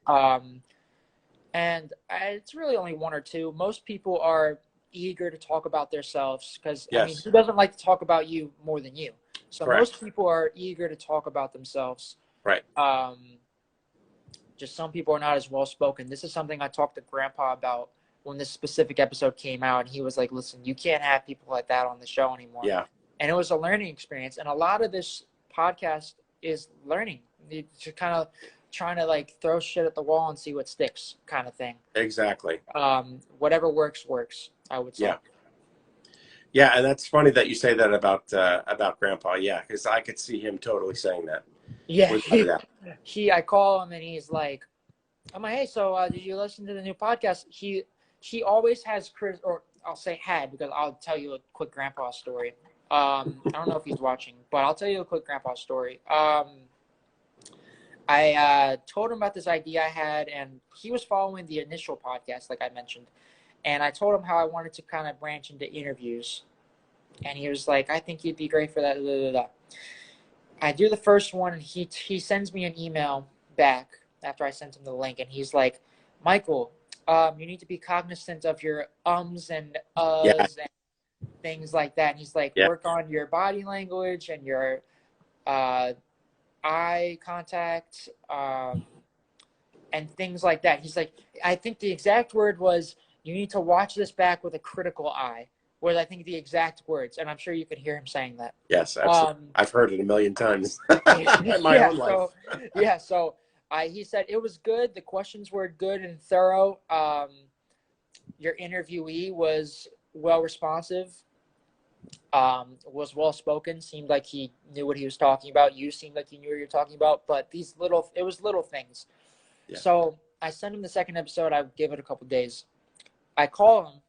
[SPEAKER 2] And it's really only one or two. Most people are eager to talk about themselves because,
[SPEAKER 1] yes.
[SPEAKER 2] I mean, who doesn't like to talk about you more than you? So
[SPEAKER 1] Correct.
[SPEAKER 2] most people are eager to talk about themselves.
[SPEAKER 1] Right.
[SPEAKER 2] Just some people are not as well spoken. This is something I talked to Grandpa about when this specific episode came out, and he was like, listen, you can't have people like that on the show anymore.
[SPEAKER 1] Yeah.
[SPEAKER 2] And it was a learning experience. And a lot of this podcast is learning. You just kind of trying to like throw shit at the wall and see what sticks, kind of thing.
[SPEAKER 1] Exactly.
[SPEAKER 2] Whatever works, I would say.
[SPEAKER 1] Yeah. Yeah, and that's funny that you say that about Grandpa. Yeah, because I could see him totally saying that.
[SPEAKER 2] Yeah. I call him and he's like, I'm like, hey, so did you listen to the new podcast? He always has Chris, or I'll say had, because I'll tell you a quick Grandpa story. I don't know if he's watching, but I'll tell you a quick Grandpa story. I told him about this idea I had, and he was following the initial podcast, like I mentioned. And I told him how I wanted to kind of branch into interviews. And he was like, I think you'd be great for that. Blah, blah, blah. I do the first one, and he sends me an email back after I sent him the link. And he's like, Michael, you need to be cognizant of your ums and uhs and things like that. And he's like, work on your body language and your eye contact and things like that. He's like, I think the exact word was, you need to watch this back with a critical eye, was I think the exact words. And I'm sure you could hear him saying that.
[SPEAKER 1] Yes, absolutely. I've heard it a million times in my own life.
[SPEAKER 2] So he said it was good. The questions were good and thorough. Your interviewee was well responsive. Was well spoken, seemed like he knew what he was talking about. You seemed like you knew what you were talking about, but it was little things. Yeah. So I sent him the second episode. I gave it a couple days. I call him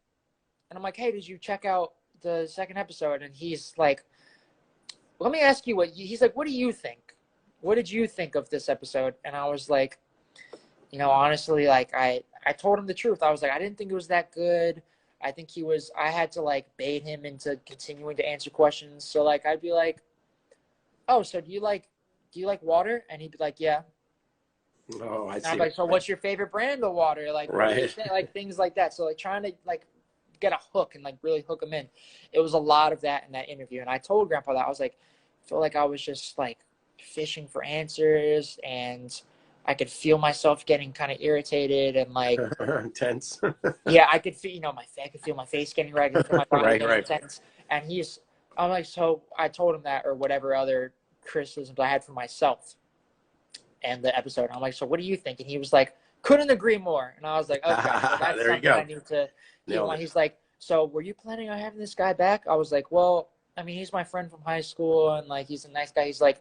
[SPEAKER 2] and I'm like, hey, did you check out the second episode? And he's like, let me ask you he's like, what do you think? What did you think of this episode? And I was like, honestly, like I told him the truth. I was like, I didn't think it was that good. I think I had to like bait him into continuing to answer questions. So like, I'd be like, oh, so do you like water? And he'd be like, yeah.
[SPEAKER 1] Oh, I see.
[SPEAKER 2] I'm like, so what's your favorite brand of water? Like,
[SPEAKER 1] right.
[SPEAKER 2] Like things like that. So like trying to like get a hook and like really hook him in. It was a lot of that in that interview. And I told Grandpa that I was like, I feel like I was just like fishing for answers, and I could feel myself getting kind of irritated and like
[SPEAKER 1] tense.
[SPEAKER 2] Yeah, I could feel, I could feel my face getting red, I could feel my body getting tense. And I'm like, so I told him that, or whatever other criticisms I had for myself and the episode. I'm like, so what do you think? And he was like, couldn't agree more. And I was like, okay, so that's something I need to. He's like, so were you planning on having this guy back? I was like, well, I mean, he's my friend from high school, and like, he's a nice guy. He's like,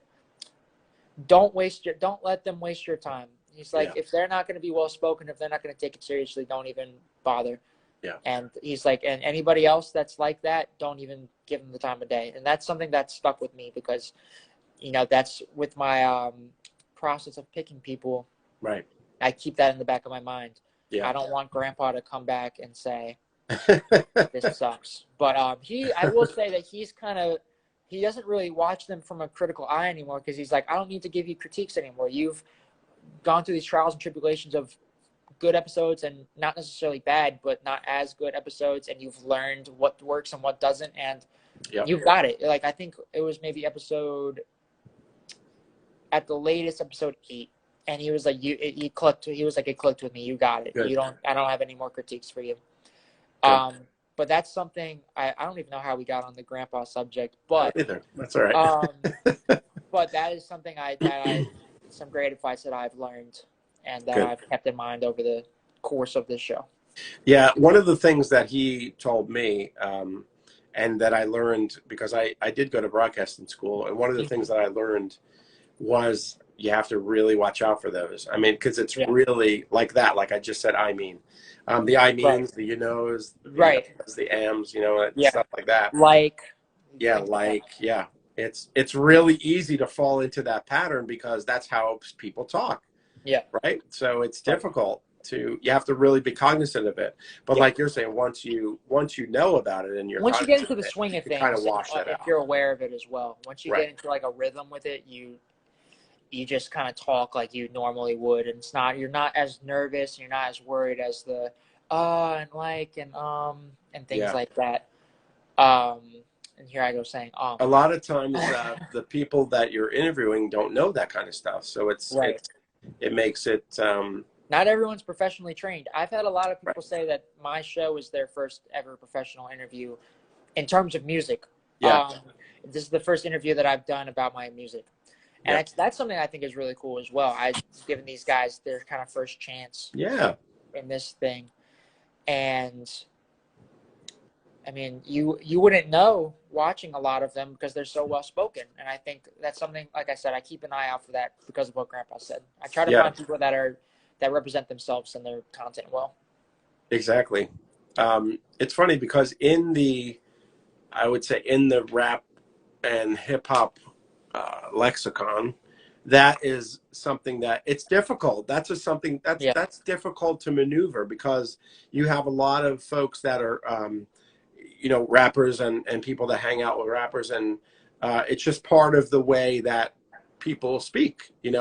[SPEAKER 2] don't let them waste your time. He's like, if they're not going to be well spoken, if they're not going to take it seriously, don't even bother.
[SPEAKER 1] Yeah. And
[SPEAKER 2] he's like, and anybody else that's like that, don't even give them the time of day. And that's something that stuck with me because, that's with my process of picking people.
[SPEAKER 1] Right.
[SPEAKER 2] I keep that in the back of my mind.
[SPEAKER 1] Yeah.
[SPEAKER 2] I don't want Grandpa to come back and say, this sucks. But I will say that he doesn't really watch them from a critical eye anymore, because he's like, I don't need to give you critiques anymore. You've gone through these trials and tribulations of good episodes and not necessarily bad, but not as good episodes, and you've learned what works and what doesn't, and you've got it. Like, I think it was maybe at the latest episode 8, and he was like, it clicked with me. You got it. Good. I don't have any more critiques for you. Good. But that's something I don't even know how we got on the Grandpa subject, but
[SPEAKER 1] that's all right.
[SPEAKER 2] But that is something some great advice that I've learned and that I've kept in mind over the course of this show.
[SPEAKER 1] Yeah, one of the things that he told me, and that I learned because I did go to broadcasting school. And one of the things that I learned was you have to really watch out for those. I mean, because it's really like that. Like I just said, I mean, the I means, the you knows, the ams, you know, stuff like that. It's really easy to fall into that pattern because that's how people talk. Right. So it's difficult you have to really be cognizant of it. But like you're saying, once you know about it and
[SPEAKER 2] once you get into the swing of things,
[SPEAKER 1] kind of wash that
[SPEAKER 2] if
[SPEAKER 1] out.
[SPEAKER 2] you're aware of it as well. Once you get into like a rhythm with it, you just kind of talk like you normally would, and you're not as nervous, and you're not as worried as the and like and things like that. And here I go saying
[SPEAKER 1] a lot of times the people that you're interviewing don't know that kind of stuff, so it makes it
[SPEAKER 2] not everyone's professionally trained. I've had a lot of people say that my show is their first ever professional interview in terms of music. This is the first interview that I've done about my music. And that's something I think is really cool as well. I've given these guys their kind of first chance in this thing. And I mean, you wouldn't know watching a lot of them because they're so well spoken. And I think that's something, like I said, I keep an eye out for that because of what Grandpa said. I try to find people that represent themselves and their content well.
[SPEAKER 1] Exactly. It's funny because I would say in the rap and hip hop lexicon, that is something that it's difficult. That's difficult to maneuver because you have a lot of folks that are, rappers and people that hang out with rappers, and it's just part of the way that people speak. See,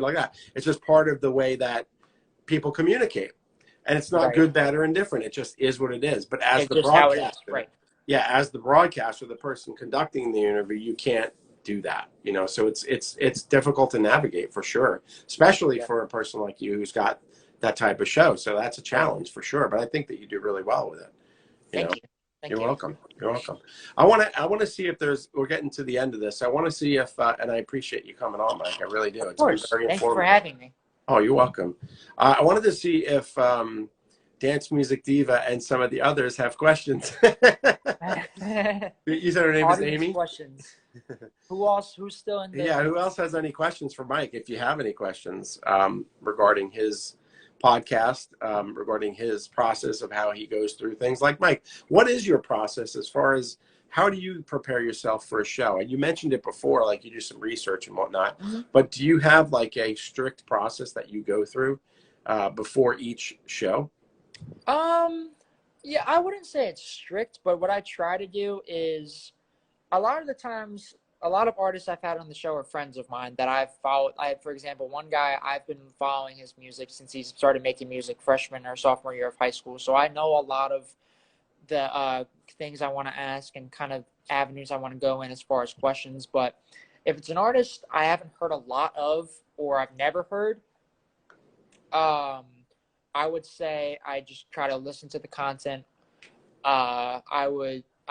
[SPEAKER 1] like that. It's just part of the way that people communicate, and it's not good, bad, or indifferent. It just is what it is. But as the broadcaster, as the broadcaster, the person conducting the interview, you can't do that. So it's difficult to navigate for sure, especially for a person like you who's got that type of show. So that's a challenge for sure. But I think that you do really well with it.
[SPEAKER 2] Thank you.
[SPEAKER 1] You're welcome. You're welcome. I want to see if we're getting to the end of this. I want to see if, and I appreciate you coming on, Mike. I really do.
[SPEAKER 2] Of course.
[SPEAKER 1] Very
[SPEAKER 2] Thank you for having me.
[SPEAKER 1] Oh, you're welcome. I wanted to see if Dance Music Diva and some of the others have questions. You said her name is Amy?
[SPEAKER 2] Questions. Who's still in there?
[SPEAKER 1] Who else has any questions for Mike? If you have any questions regarding his podcast, regarding his process of how he goes through things. Like, Mike, what is your process as far as how do you prepare yourself for a show? And you mentioned it before, like you do some research and whatnot, but do you have like a strict process that you go through before each show?
[SPEAKER 2] Yeah, I wouldn't say it's strict, but what I try to do is a lot of the times, a lot of artists I've had on the show are friends of mine that I've followed. For example, one guy, I've been following his music since he started making music freshman or sophomore year of high school. So I know a lot of the things I want to ask and kind of avenues I want to go in as far as questions. But if it's an artist I haven't heard a lot of or I've never heard, I would say I just try to listen to the content.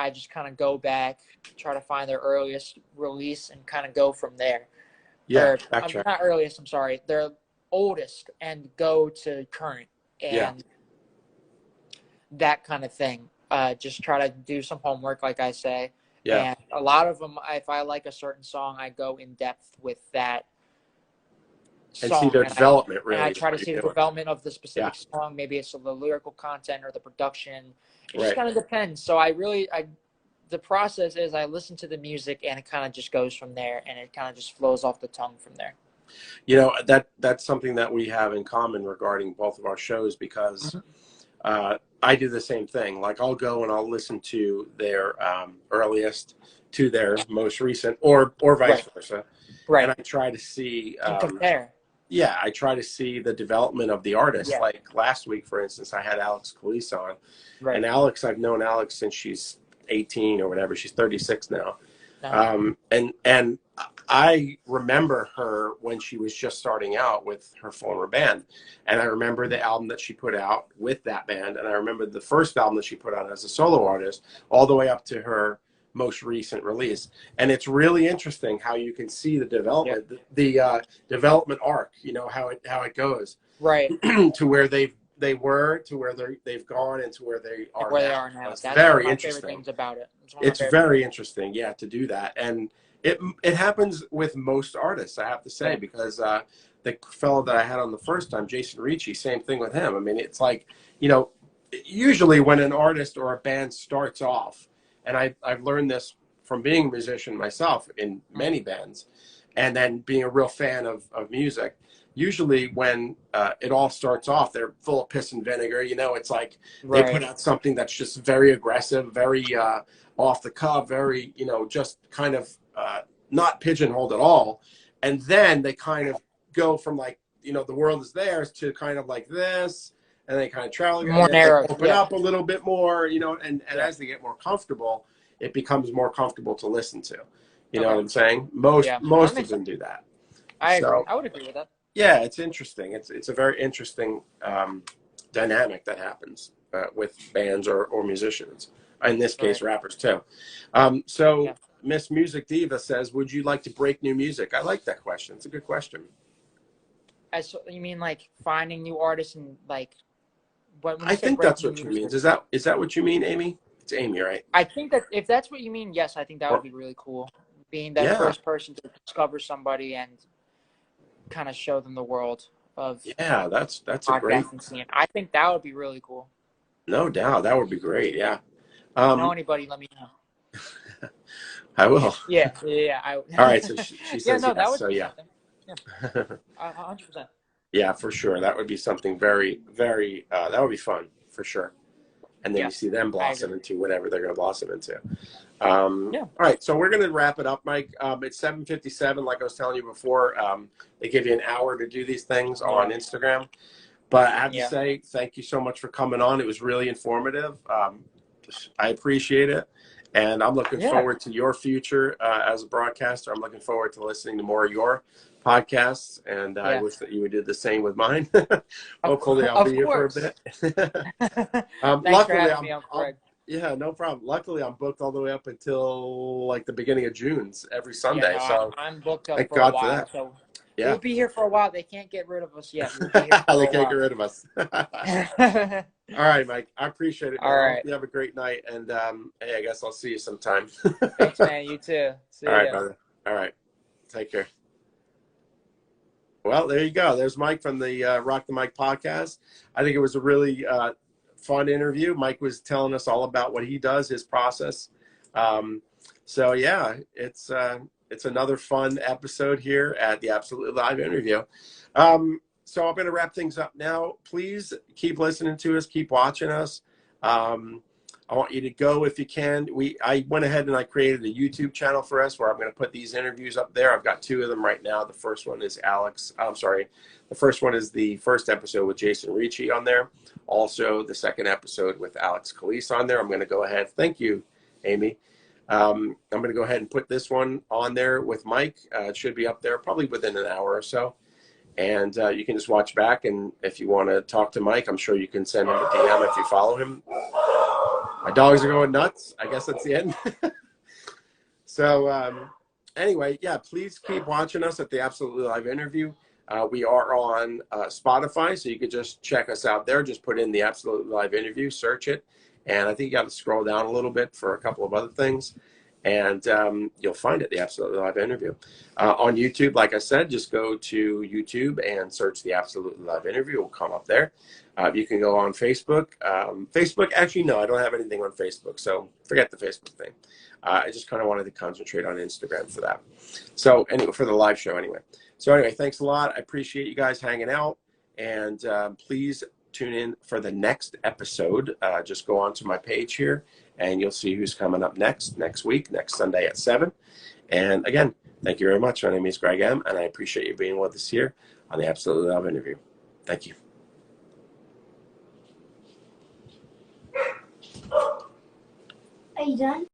[SPEAKER 2] I just kind of go back, try to find their earliest release and kind of go from there. Not earliest, I'm sorry. Their oldest and go to current and that kind of thing. Just try to do some homework, like I say. And a lot of them, if I like a certain song, I go in depth with that song.
[SPEAKER 1] And see their development, really.
[SPEAKER 2] And I try to see the development of the specific song. Maybe it's the lyrical content or the production. It just kind of depends. So the process is I listen to the music and it kind of just goes from there, and it kind of just flows off the tongue from there.
[SPEAKER 1] That's something that we have in common regarding both of our shows because I do the same thing. Like I'll go and I'll listen to their earliest to their most recent or vice versa. Right. And I try to see
[SPEAKER 2] compare.
[SPEAKER 1] Yeah, I try to see the development of the artist. Yeah. Like last week, for instance, I had Alex Calise on. Right. And Alex, I've known Alex since she's 18 or whatever. She's 36 now. And I remember her when she was just starting out with her former band. And I remember the album that she put out with that band. And I remember the first album that she put out as a solo artist, all the way up to her most recent release. And it's really interesting how you can see the development, the development arc, how it goes.
[SPEAKER 2] Right.
[SPEAKER 1] To where they've they were to where they've gone and to where they are
[SPEAKER 2] where
[SPEAKER 1] now.
[SPEAKER 2] they are now.
[SPEAKER 1] That's
[SPEAKER 2] That's
[SPEAKER 1] very
[SPEAKER 2] one of my favorite
[SPEAKER 1] interesting.
[SPEAKER 2] things about it.
[SPEAKER 1] It's very interesting, yeah, to do that. And it happens with most artists, I have to say, because the fellow that I had on the first time, Jason Ricci, same thing with him. I mean, it's like, you know, usually when an artist or a band starts off, and I've learned this from being a musician myself in many bands, and then being a real fan of music, usually when it all starts off, they're full of piss and vinegar. You know, it's like they put out something that's just very aggressive, very off the cuff, very, you know, just kind of not pigeonholed at all. And then they kind of go from like, you know, the world is theirs to kind of like this, and they kind of travel,
[SPEAKER 2] more
[SPEAKER 1] and
[SPEAKER 2] narrow,
[SPEAKER 1] they open up a little bit more, you know, and as they get more comfortable, it becomes more comfortable to listen to. You know what I'm saying? Most of them do that.
[SPEAKER 2] I agree. I would agree with that.
[SPEAKER 1] Yeah, it's interesting. It's a very interesting dynamic that happens with bands or musicians. In this case, rappers too. Miss Music Diva says, "Would you like to break new music?" I like that question. It's a good question.
[SPEAKER 2] You mean like finding new artists and like what?
[SPEAKER 1] I think that's what you mean. Is that what you mean, Amy? It's Amy, right?
[SPEAKER 2] I think that if that's what you mean, yes, I think that would be really cool. Being that first person to discover somebody and kind of show them the world of
[SPEAKER 1] that's a great
[SPEAKER 2] scene. I think that would be really cool.
[SPEAKER 1] No doubt, that would be great. Yeah.
[SPEAKER 2] Know anybody? Let me know.
[SPEAKER 1] I will.
[SPEAKER 2] Yeah.
[SPEAKER 1] All right. So she says
[SPEAKER 2] that
[SPEAKER 1] yes.
[SPEAKER 2] would
[SPEAKER 1] So
[SPEAKER 2] be
[SPEAKER 1] yeah.
[SPEAKER 2] something. 100%.
[SPEAKER 1] Yeah, for sure. That would be something very, very. That would be fun for sure. And then you see them blossom into whatever they're going to blossom into. All right, so we're going to wrap it up, Mike. It's 7:57, like I was telling you before. They give you an hour to do these things on Instagram. But I have to say, thank you so much for coming on. It was really informative. I appreciate it. And I'm looking forward to your future as a broadcaster. I'm looking forward to listening to more of your podcasts. And I wish that you would do the same with mine. Hopefully, I'll be here for a bit.
[SPEAKER 2] Thanks for having me on, Greg.
[SPEAKER 1] Yeah, no problem. Luckily, I'm booked all the way up until like the beginning of June, every Sunday. So
[SPEAKER 2] I'm booked up
[SPEAKER 1] thank
[SPEAKER 2] for
[SPEAKER 1] God
[SPEAKER 2] a while.
[SPEAKER 1] for that.
[SPEAKER 2] So we'll be here for a while. They can't get rid of us yet. We'll be here
[SPEAKER 1] they can't get rid of us. All right, Mike. I appreciate it, man. All right. You have a great night. And hey, I guess I'll see you sometime.
[SPEAKER 2] Thanks, man. You too. See you.
[SPEAKER 1] All right, brother. All right. Take care. Well, there you go. There's Mike from the Rock the Mic podcast. I think it was a really fun interview. Mike was telling us all about what he does, his process. So yeah, it's another fun episode here at the Absolutely Live interview. So I'm going to wrap things up now. Please keep listening to us, keep watching us. I want you to go if you can. I went ahead and I created a YouTube channel for us where I'm going to put these interviews up there. I've got 2 of them right now. The first one is the first one is the first episode with Jason Ricci on there. Also, the second episode with Alex Calise on there. I'm going to go ahead. Thank you, Amy. I'm going to go ahead and put this one on there with Mike. It should be up there probably within an hour or so. And you can just watch back. And if you want to talk to Mike, I'm sure you can send him a DM if you follow him. My dogs are going nuts. I guess that's the end. So anyway, yeah, please keep watching us at the Absolutely Live interview. We are on Spotify, so you could just check us out there. Just put in the Absolutely Live interview, search it. And I think you got to scroll down a little bit for a couple of other things. And you'll find it, the Absolutely Live interview. On YouTube, like I said, just go to YouTube and search the Absolutely Live interview. It will come up there. You can go on Facebook. Facebook, actually, no, I don't have anything on Facebook, so forget the Facebook thing. I just kind of wanted to concentrate on Instagram for that. So anyway, for the live show anyway. So anyway, thanks a lot. I appreciate you guys hanging out. And please tune in for the next episode. Just go onto my page here, and you'll see who's coming up next week, next Sunday at 7. And again, thank you very much. My name is Greg M., and I appreciate you being with us here on the Absolutely Live interview. Thank you.
[SPEAKER 3] Are you done?